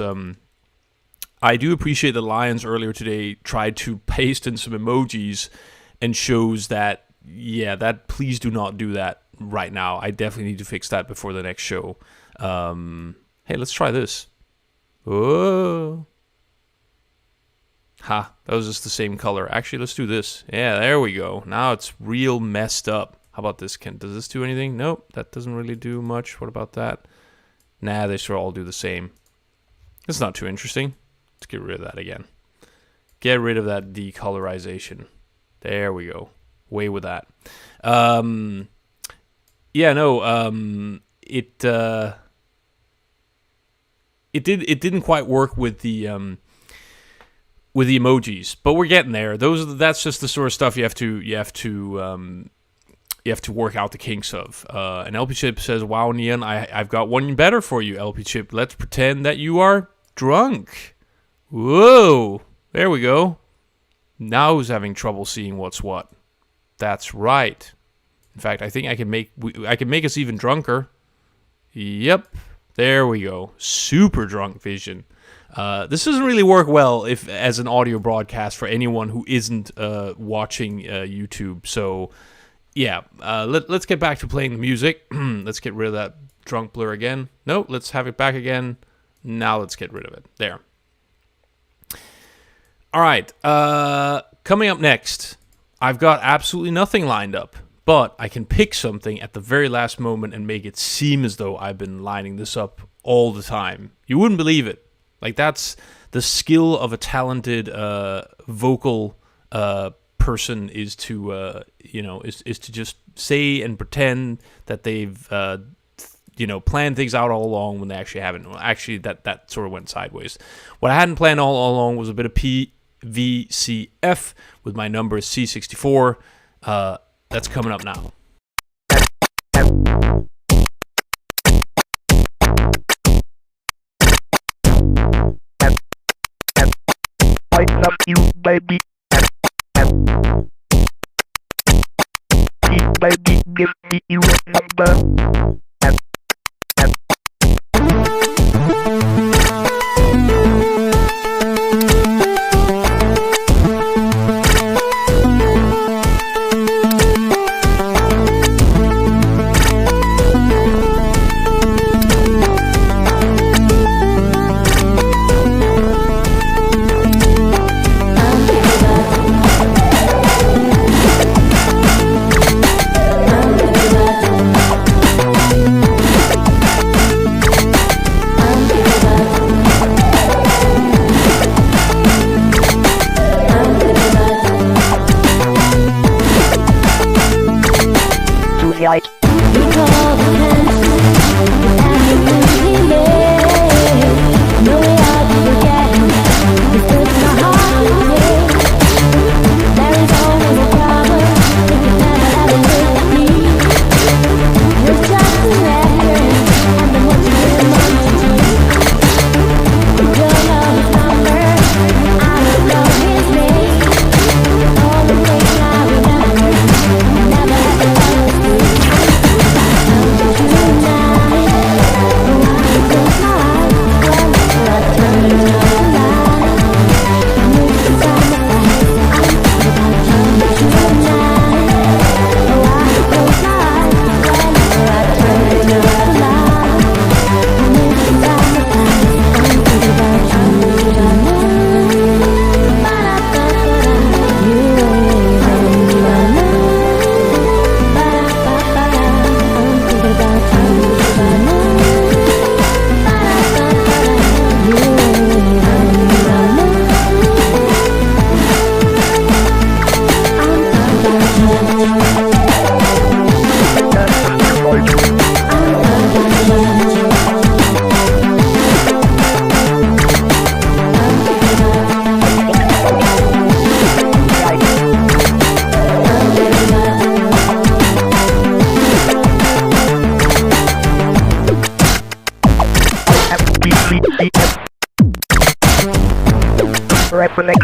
I do appreciate that Lions earlier today tried to paste in some emojis and shows that, yeah, that please do not do that right now. I definitely need to fix that before the next show. Hey, let's try this. Oh. Ha, that was just the same color. Actually, let's do this. Yeah, there we go. Now it's real messed up. How about this, Ken? Does this do anything? Nope, that doesn't really do much. What about that? Nah, they sort of all do the same. It's not too interesting. Let's get rid of that again. Get rid of that decolorization. There we go. Away with that. It didn't quite work with the emojis, but we're getting there. That's just the sort of stuff you have to work out the kinks of. And LP Chip says, "Wow, Neon, I've got one better for you, LP Chip. Let's pretend that you are drunk." Whoa, there we go. Now who's having trouble seeing what's what? That's right. In fact, I think I can make us even drunker. Yep, there we go. Super drunk vision. This doesn't really work well as an audio broadcast for anyone who isn't watching YouTube. So, yeah, let's get back to playing the music. Let's get rid of that drunk blur again. No, let's have it back again. Now let's get rid of it. There. All right, coming up next, I've got absolutely nothing lined up, but I can pick something at the very last moment and make it seem as though I've been lining this up all the time. You wouldn't believe it. Like, that's the skill of a talented vocal person, is to is to just say and pretend that they've planned things out all along when they actually haven't. Well, actually, that sort of went sideways. What I hadn't planned all along was a bit of PVCF with my number C64. That's coming up now. I love you, baby. Baby, give me your number. Reflex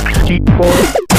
C64.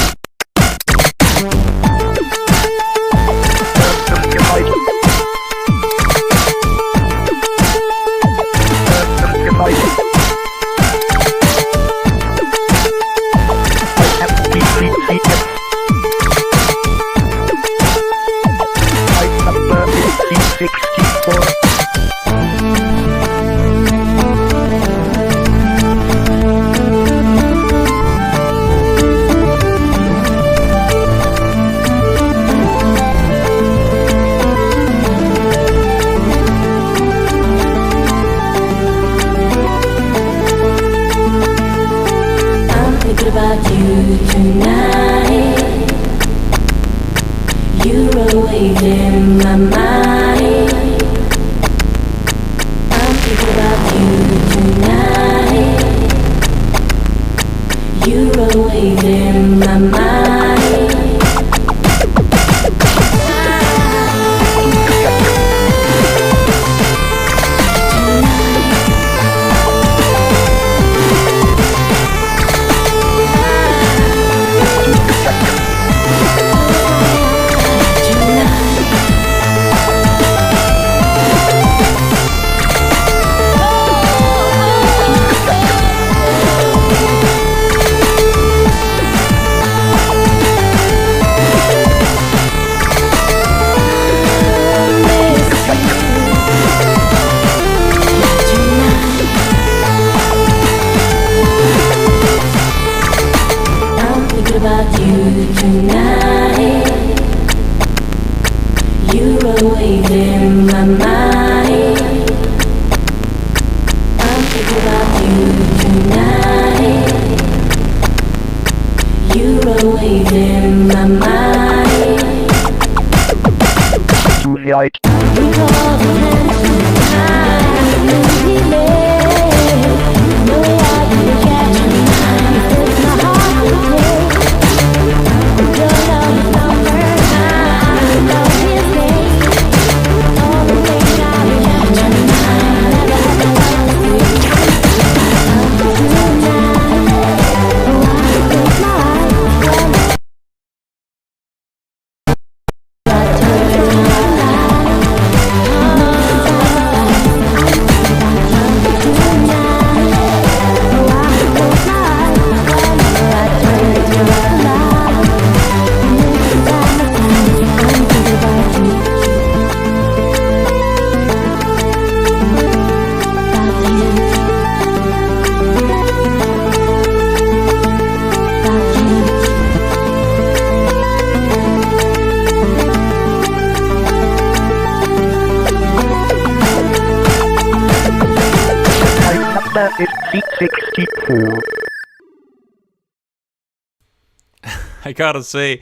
I gotta say,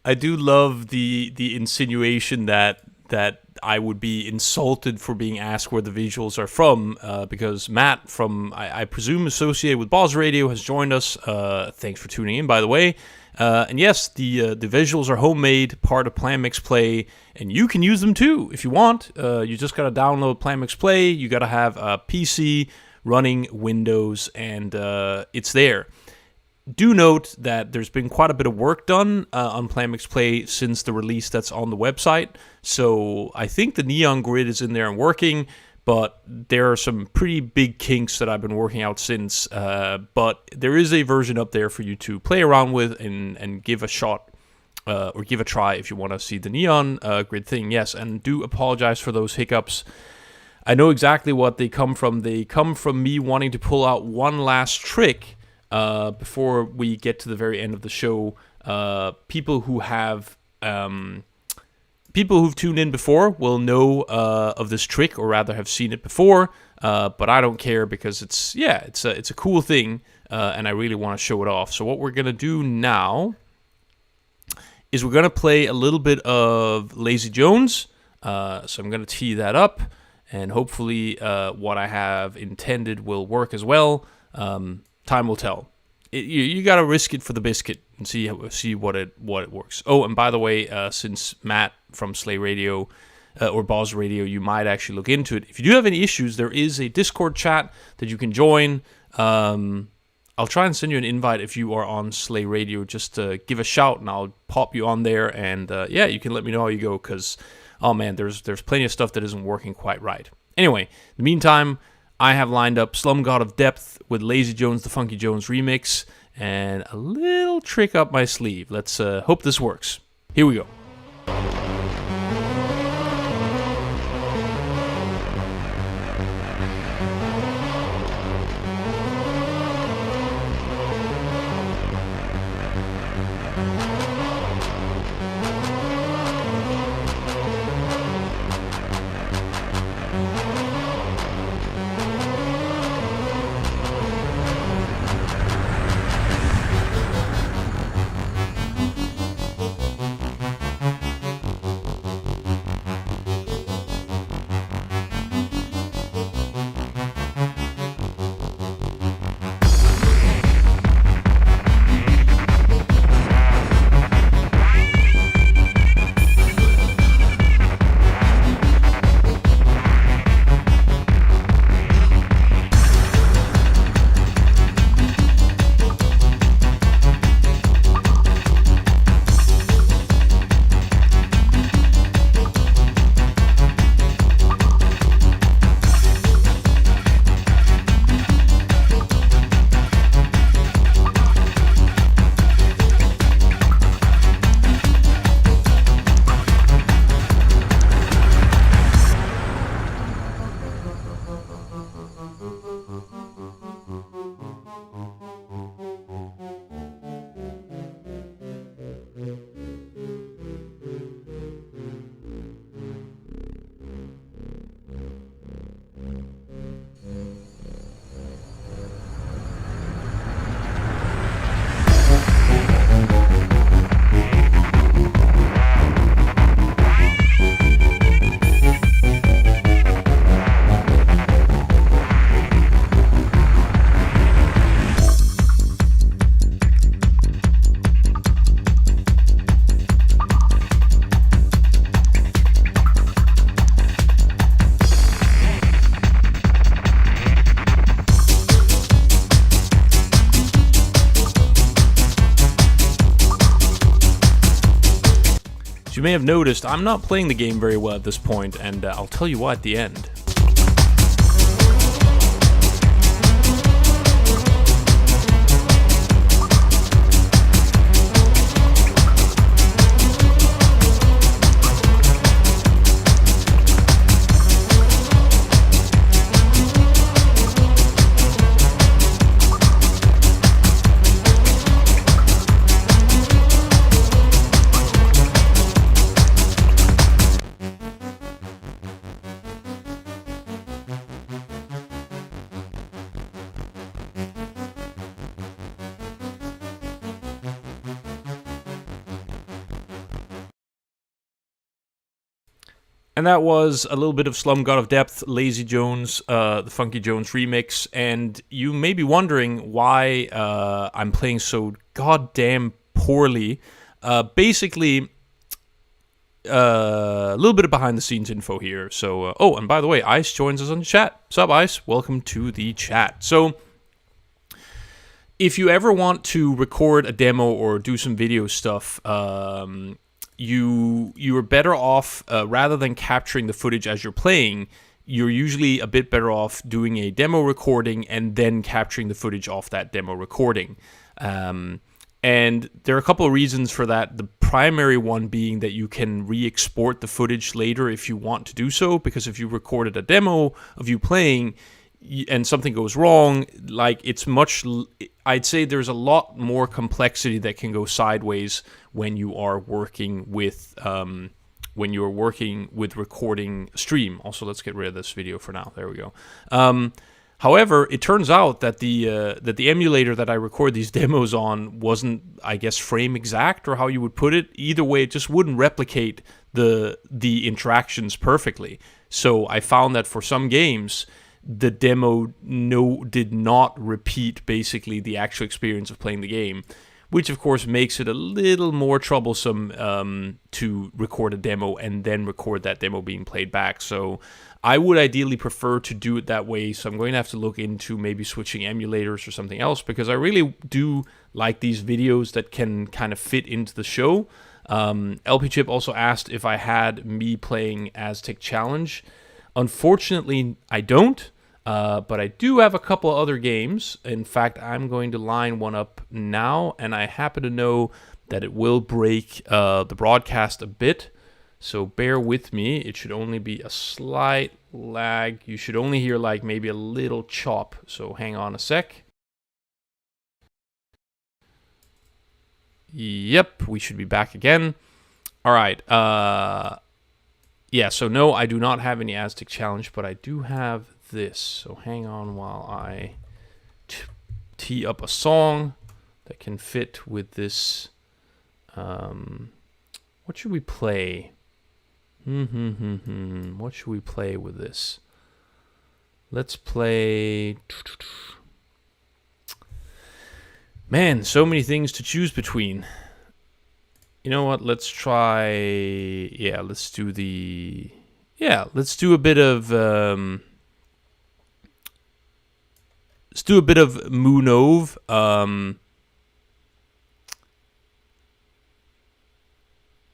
I do love the insinuation that I would be insulted for being asked where the visuals are from, because Matt from, I presume associated with Boss Radio, has joined us. Thanks for tuning in, by the way. And yes, the visuals are homemade, part of PlanMixPlay, and you can use them too if you want. You just gotta download PlanMixPlay. You gotta have a PC running Windows, and it's there. Do note that there's been quite a bit of work done on PlanMixPlay since the release that's on the website. So I think the neon grid is in there and working, but there are some pretty big kinks that I've been working out since. But there is a version up there for you to play around with and give a shot or give a try if you want to see the neon grid thing. Yes, and do apologize for those hiccups. I know exactly what they come from. They come from me wanting to pull out one last trick before we get to the very end of the show. People who've tuned in before will know of this trick, or rather have seen it before. But I don't care, because it's a cool thing, and I really want to show it off. So what we're gonna do now is we're gonna play a little bit of Lazy Jones. So I'm gonna tee that up, and hopefully what I have intended will work as well. Time will tell. You got to risk it for the biscuit and see what it works. Oh, and by the way, since Matt from Slay Radio or Boss Radio, you might actually look into it. If you do have any issues, there is a Discord chat that you can join. I'll try and send you an invite if you are on Slay Radio. Just give a shout, and I'll pop you on there. And yeah, you can let me know how you go. Because, oh man, there's plenty of stuff that isn't working quite right. Anyway, in the meantime, I have lined up Slum God of Depth with Lazy Jones, the Funky Jones remix, and a little trick up my sleeve. Let's hope this works. Here we go. You may have noticed I'm not playing the game very well at this point, and I'll tell you why at the end. And that was a little bit of Slum God of Depth, Lazy Jones, the Funky Jones remix. And you may be wondering why I'm playing so goddamn poorly. Basically, a little bit of behind-the-scenes info here. So, oh, and by the way, Ice joins us on the chat. Sup, Ice? Welcome to the chat. So, if you ever want to record a demo or do some video stuff, you are better off, rather than capturing the footage as you're playing, you're usually a bit better off doing a demo recording and then capturing the footage off that demo recording. And there are a couple of reasons for that. The primary one being that you can re-export the footage later if you want to do so, because if you recorded a demo of you playing and something goes wrong, like I'd say there's a lot more complexity that can go sideways when you are working with recording a stream. Also, let's get rid of this video for now. There we go. However, it turns out that the emulator that I record these demos on wasn't, I guess, frame exact, or how you would put it. Either way, it just wouldn't replicate the interactions perfectly. So I found that for some games, the demo did not repeat basically the actual experience of playing the game, which of course makes it a little more troublesome to record a demo and then record that demo being played back. So I would ideally prefer to do it that way, so I'm going to have to look into maybe switching emulators or something else, because I really do like these videos that can kind of fit into the show. LP Chip also asked if I had me playing Aztec Challenge. Unfortunately, I don't, but I do have a couple other games. In fact, I'm going to line one up now, and I happen to know that it will break the broadcast a bit. So bear with me. It should only be a slight lag. You should only hear like maybe a little chop. So hang on a sec. Yep, we should be back again. All right. Yeah, so no, I do not have any Aztec Challenge, but I do have this. So hang on while I tee up a song that can fit with this. What should we play? What should we play with this? Let's play... Man, so many things to choose between. You know what? Let's try... Yeah, let's do the... Yeah, let's do a bit of... Let's do a bit of Moonove.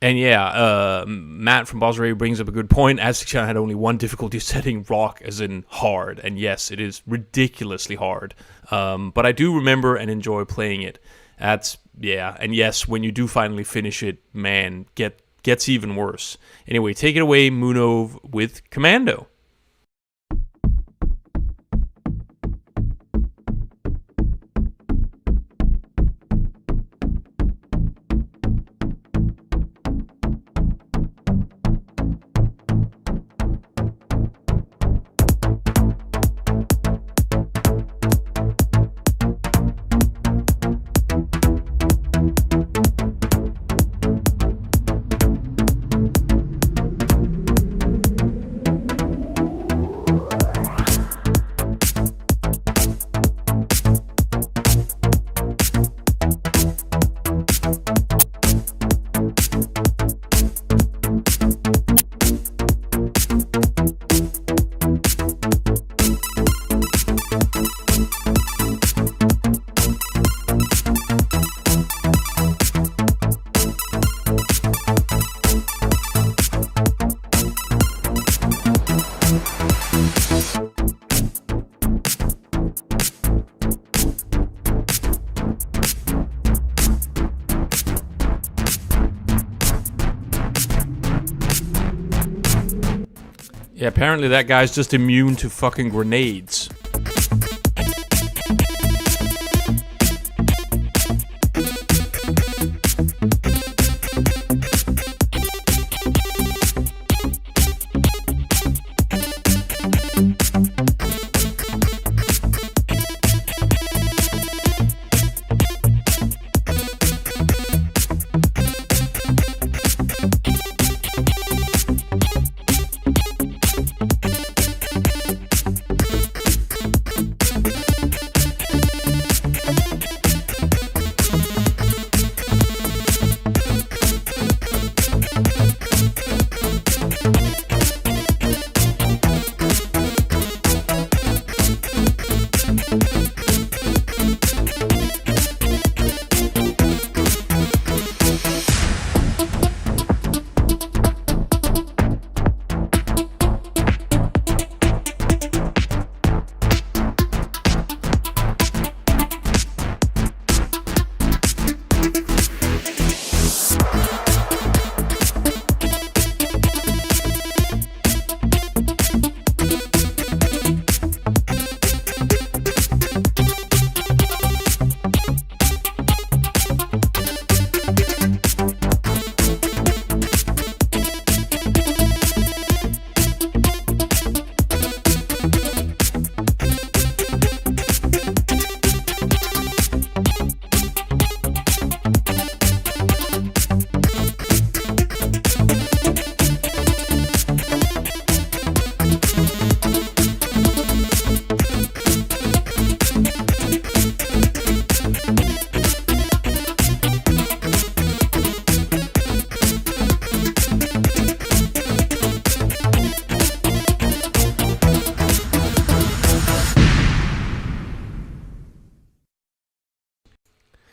And yeah, Matt from Bosray brings up a good point. Aztec Challenge had only one difficulty setting, rock, as in hard. And yes, it is ridiculously hard. But I do remember and enjoy playing it. That's, yeah. And yes, when you do finally finish it, man, gets even worse. Anyway, take it away, Moonove, with Commando. Yeah, apparently that guy's just immune to fucking grenades.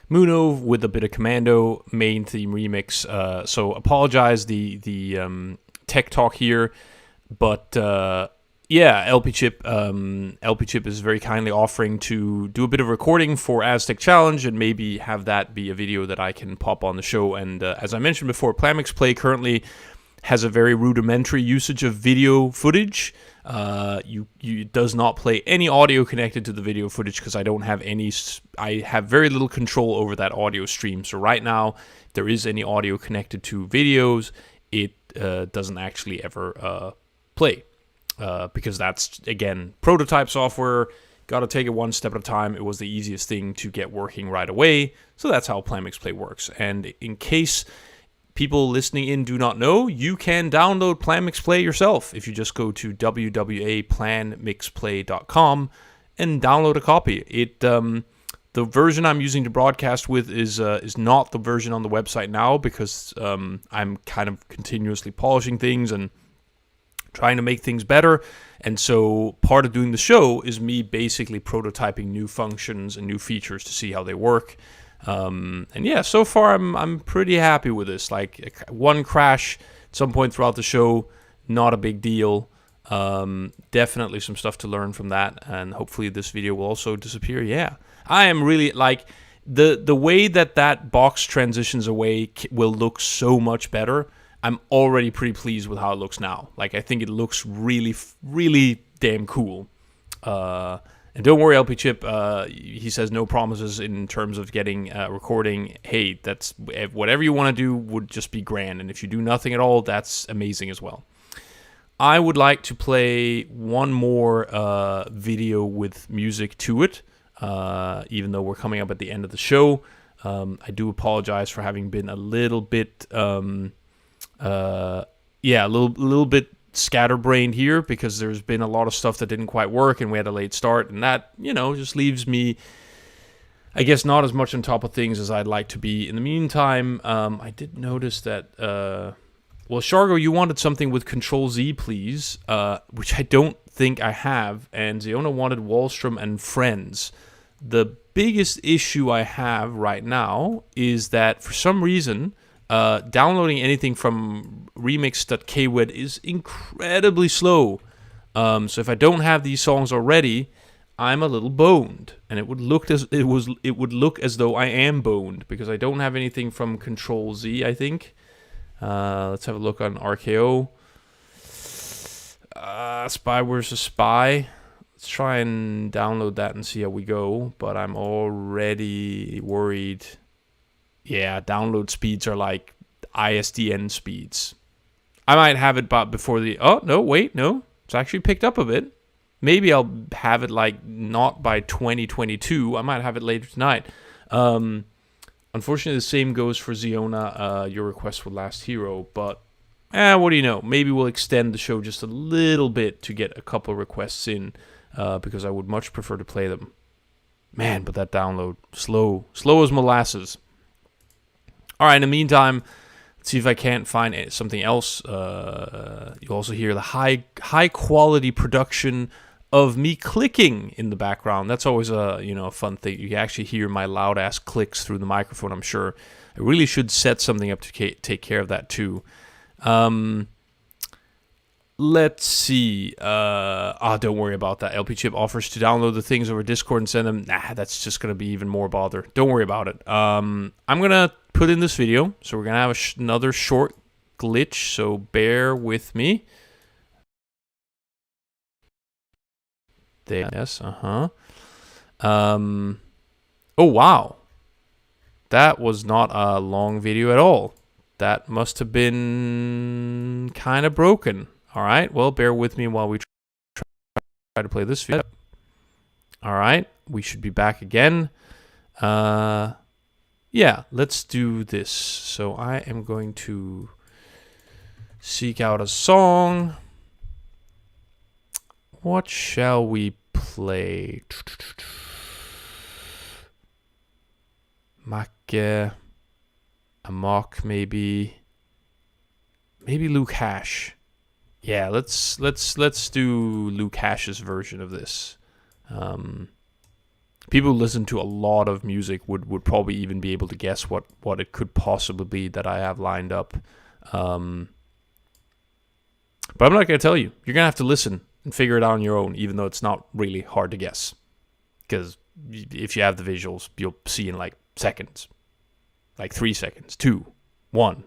Muno with a bit of Commando, main theme remix. So apologize the tech talk here, but yeah, LP Chip is very kindly offering to do a bit of recording for Aztec Challenge and maybe have that be a video that I can pop on the show. And as I mentioned before, PlanMixPlay currently has a very rudimentary usage of video footage. It does not play any audio connected to the video footage because I don't have any. I have very little control over that audio stream. So right now, if there is any audio connected to videos, it doesn't actually ever play. Because that's, again, prototype software. Got to take it one step at a time. It was the easiest thing to get working right away. So that's how PlanMixPlay works. And in case people listening in do not know, you can download PlanMixPlay yourself if you just go to www.planmixplay.com and download a copy. The version I'm using to broadcast with is not the version on the website now because I'm kind of continuously polishing things and trying to make things better. And so part of doing the show is me basically prototyping new functions and new features to see how they work. And yeah, so far I'm pretty happy with this. Like one crash at some point throughout the show, not a big deal. Definitely some stuff to learn from that, and hopefully this video will also disappear. Yeah, I am really like the way that box transitions away will look so much better. I'm already pretty pleased with how it looks now. Like, I think it looks really, really damn cool. And don't worry, LP Chip, he says no promises in terms of getting recording. Hey, that's whatever you want to do would just be grand. And if you do nothing at all, that's amazing as well. I would like to play one more video with music to it, even though we're coming up at the end of the show. I do apologize for having been a little bit... a little bit scatterbrained here because there's been a lot of stuff that didn't quite work and we had a late start, and that, just leaves me, I guess, not as much on top of things as I'd like to be. In the meantime, I did notice that, Shargo, you wanted something with Control Z, please, which I don't think I have, and Ziona wanted Wallstrom and Friends. The biggest issue I have right now is that for some reason... downloading anything from remix.kwed is incredibly slow. So if I don't have these songs already, I'm a little boned, and it would look as though I am boned because I don't have anything from Control Z. I think. Let's have a look on RKO. Spy vs Spy. Let's try and download that and see how we go. But I'm already worried. Yeah, download speeds are like ISDN speeds. I might have it before the... Oh, no, wait, no. It's actually picked up a bit. Maybe I'll have it like not by 2022. I might have it later tonight. Unfortunately, the same goes for Ziona. Your request would last hero. But, what do you know? Maybe we'll extend the show just a little bit to get a couple of requests in. Because I would much prefer to play them. Man, but that download. Slow. Slow as molasses. All right, in the meantime, let's see if I can't find something else. You'll also hear the high quality production of me clicking in the background. That's always a fun thing. You can actually hear my loud ass clicks through the microphone, I'm sure. I really should set something up to take care of that too. Let's see. Don't worry about that. LP Chip offers to download the things over Discord and send them. Nah, that's just going to be even more bother. Don't worry about it. I'm going to put in this video. So we're going to have another short glitch. So bear with me. There. Yes, Oh, wow. That was not a long video at all. That must have been kind of broken. All right, well, bear with me while we try to play this video. All right, we should be back again. Yeah, let's do this. So I am going to seek out a song. What shall we play? Amok, maybe Luke Hash. Yeah, let's do Luke Hash's version of this. people who listen to a lot of music would probably even be able to guess what it could possibly be that I have lined up. But I'm not going to tell you. You're going to have to listen and figure it out on your own, even though it's not really hard to guess. Because if you have the visuals, you'll see in like seconds. Like 3 seconds. 2, 1.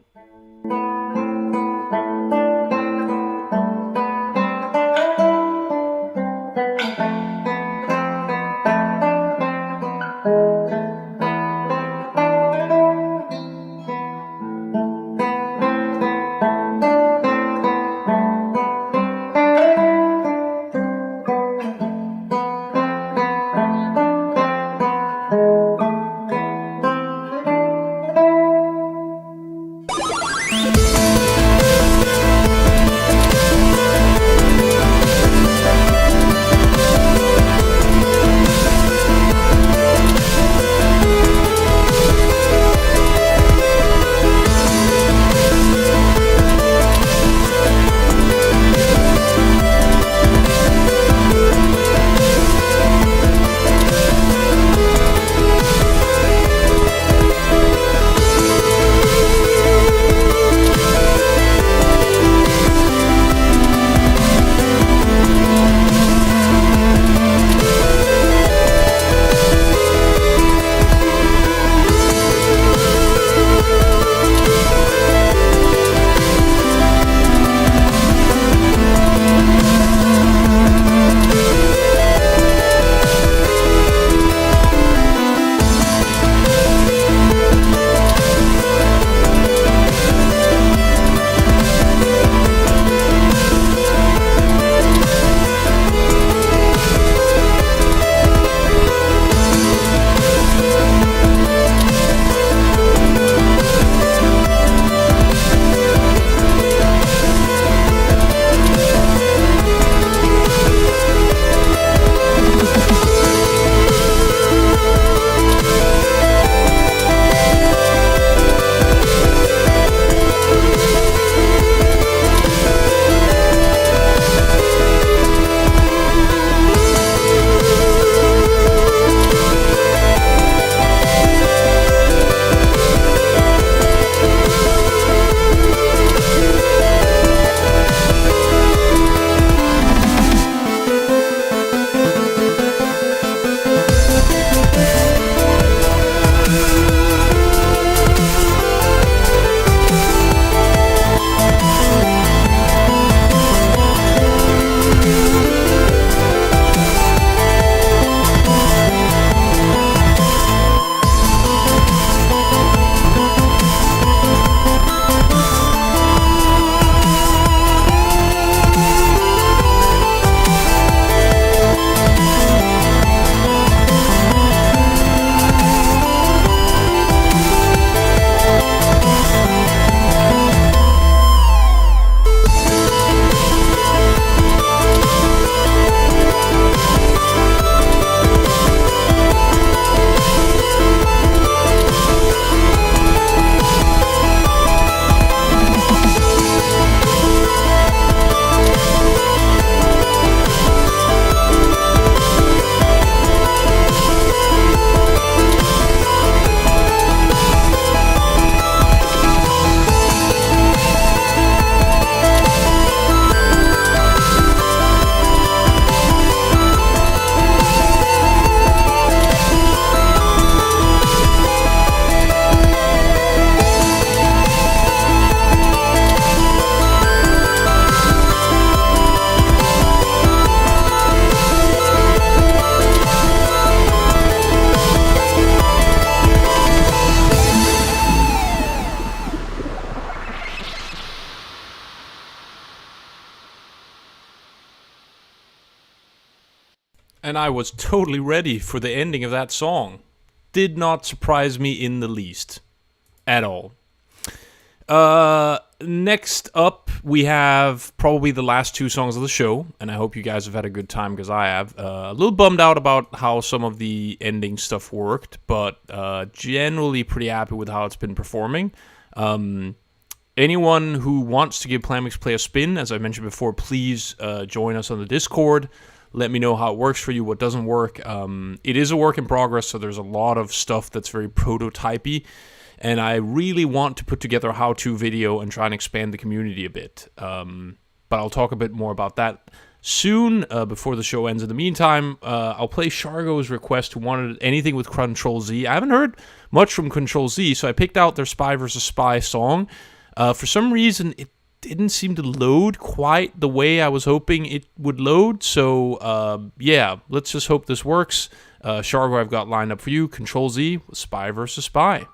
And I was totally ready for the ending of that song. Did not surprise me in the least. At all. Next up, we have probably the last two songs of the show, and I hope you guys have had a good time, because I have. A little bummed out about how some of the ending stuff worked, but generally pretty happy with how it's been performing. Anyone who wants to give PlanMixPlay a spin, as I mentioned before, please join us on the Discord. Let me know how it works for you, what doesn't work. It is a work in progress, so there's a lot of stuff that's very prototypey, and I really want to put together a how-to video and try and expand the community a bit. But I'll talk a bit more about that soon, before the show ends. In the meantime, I'll play Shargo's request, who wanted anything with Control Z. I haven't heard much from Control Z, so I picked out their Spy vs. Spy song. For some reason, it didn't seem to load quite the way I was hoping it would load, so yeah, let's just hope this works. Shargo, I've got lined up for you, Control Z with Spy vs. Spy.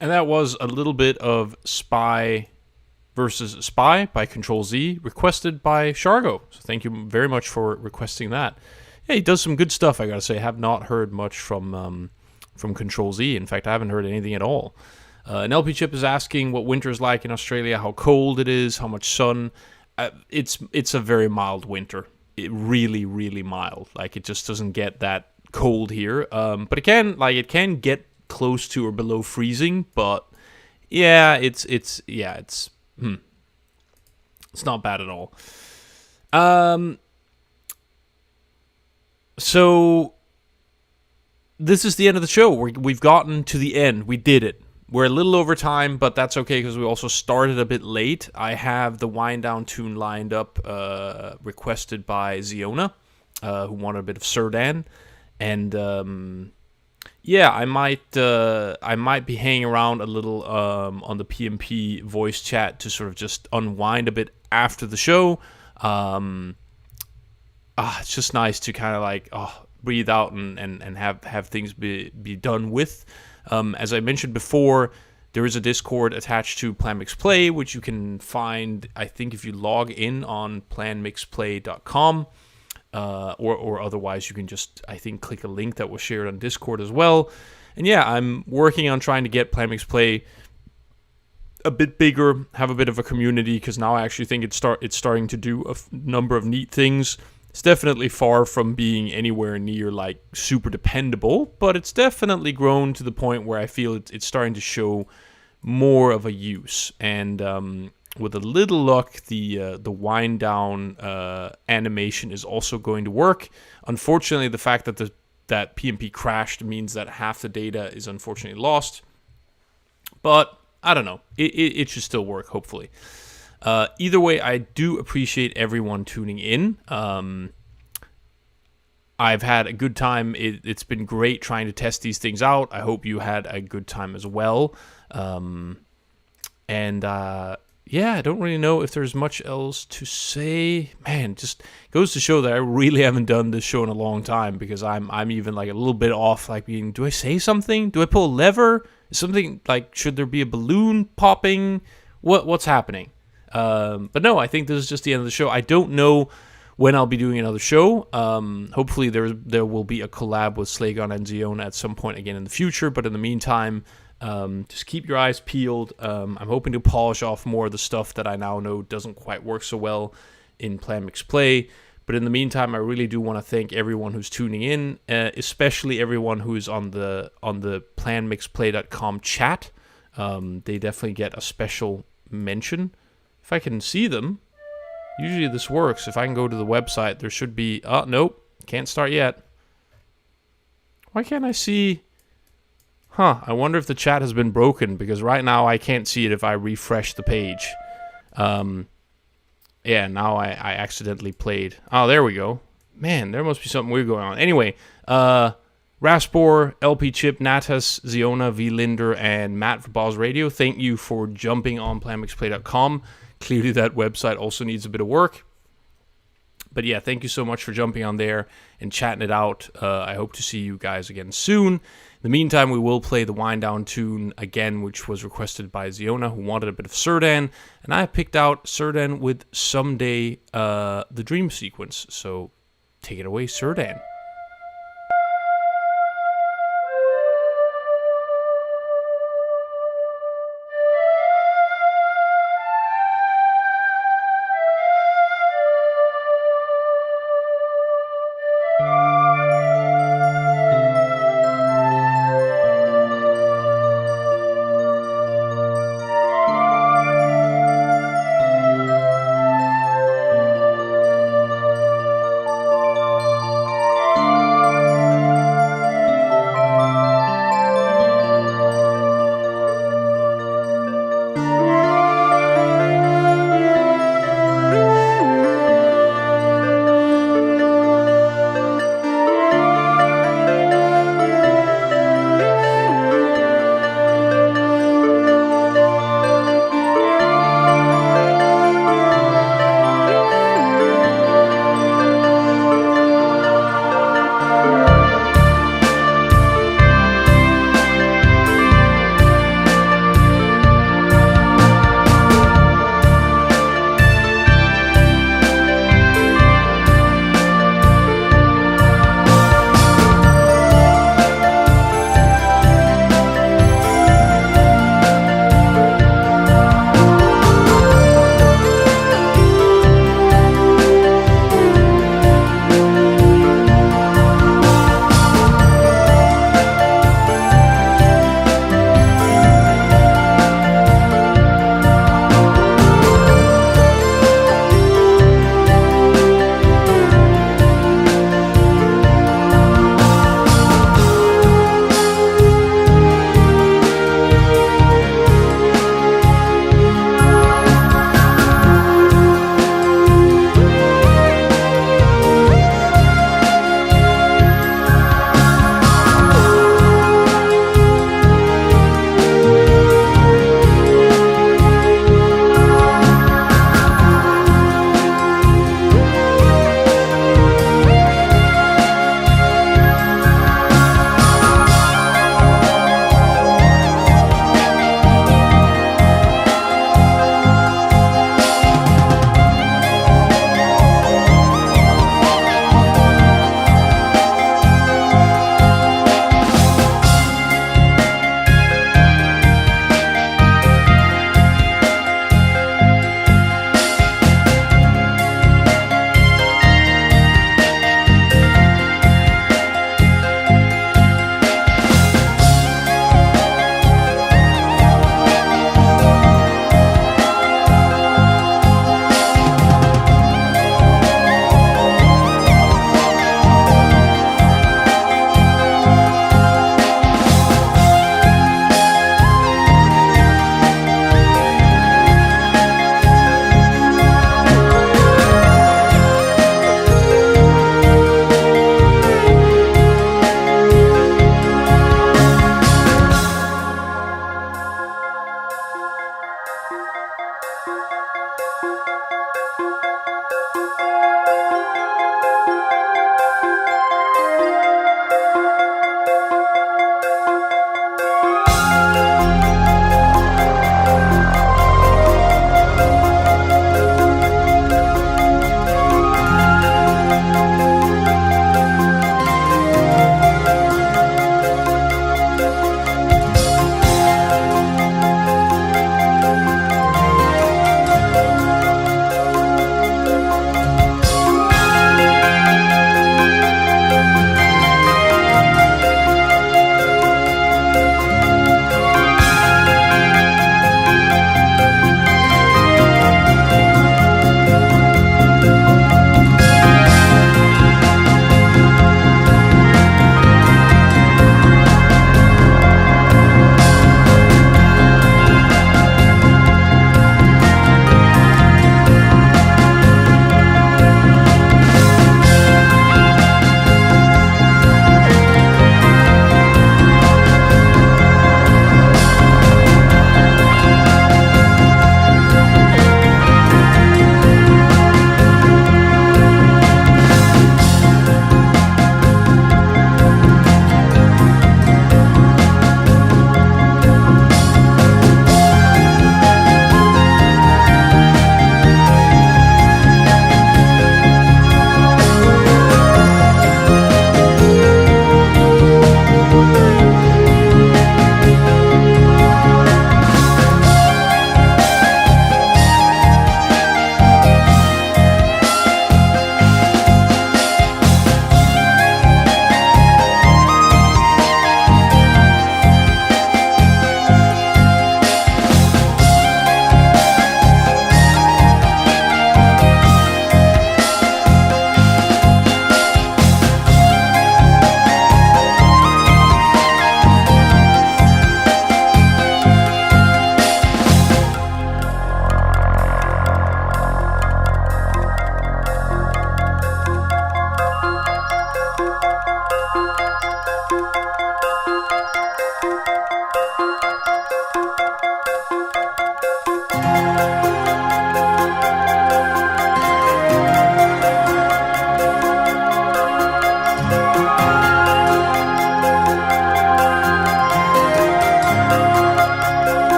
And that was a little bit of Spy versus Spy by Control Z, requested by Shargo. So thank you very much for requesting that. Yeah, he does some good stuff, I gotta say. I have not heard much from Control Z. In fact, I haven't heard anything at all. An LP Chip is asking what winter's like in Australia, how cold it is, how much sun. It's a very mild winter. It really, really mild. Like, it just doesn't get that cold here. But it can get close to or below freezing, but yeah, it's not bad at all. So this is the end of the show. We've gotten to the end. We did it. We're a little over time, but that's okay because we also started a bit late. I have the wind down tune lined up, requested by Ziona, who wanted a bit of Surdan, and yeah, I might be hanging around a little on the PMP voice chat to sort of just unwind a bit after the show. It's just nice to kind of like breathe out and have things be done with. As I mentioned before, there is a Discord attached to PlanMixPlay, which you can find, I think, if you log in on PlanMixPlay.com. Or otherwise you can just, I think, click a link that was shared on Discord as well. And yeah, I'm working on trying to get PlanMixPlay a bit bigger, have a bit of a community, because now I actually think it's starting to do a number of neat things. It's definitely far from being anywhere near like super dependable, but it's definitely grown to the point where I feel it's starting to show more of a use. And with a little luck, the wind down animation is also going to work. Unfortunately, the fact that that PMP crashed means that half the data is unfortunately lost. But I don't know. It should still work, hopefully. Either way, I do appreciate everyone tuning in. I've had a good time. It's been great trying to test these things out. I hope you had a good time as well. Yeah, I don't really know if there's much else to say. Man, just goes to show that I really haven't done this show in a long time, because I'm even like a little bit off, like being, do I say something? Do I pull a lever? Is something like, should there be a balloon popping? What's happening? But no, I think this is just the end of the show. I don't know when I'll be doing another show. Hopefully there will be a collab with Slagon and Ziona at some point again in the future, but in the meantime, just keep your eyes peeled. I'm hoping to polish off more of the stuff that I now know doesn't quite work so well in PlanMixPlay. But in the meantime, I really do want to thank everyone who's tuning in, especially everyone who is on the PlanMixPlay.com chat. They definitely get a special mention. If I can see them, usually this works. If I can go to the website, there should be... Oh, nope, can't start yet. Why can't I see... I wonder if the chat has been broken, because right now I can't see it if I refresh the page. Yeah, now I accidentally played. Oh, there we go. Man, there must be something weird going on. Anyway, Raspor, LP Chip, Natas, Ziona, V. Linder, and Matt for Boz Radio, thank you for jumping on PlanMixPlay.com. Clearly that website also needs a bit of work. But yeah, thank you so much for jumping on there and chatting it out. I hope to see you guys again soon. In the meantime, we will play the wind down tune again, which was requested by Ziona, who wanted a bit of Surdan. And I picked out Surdan with Someday, the Dream Sequence. So take it away, Surdan.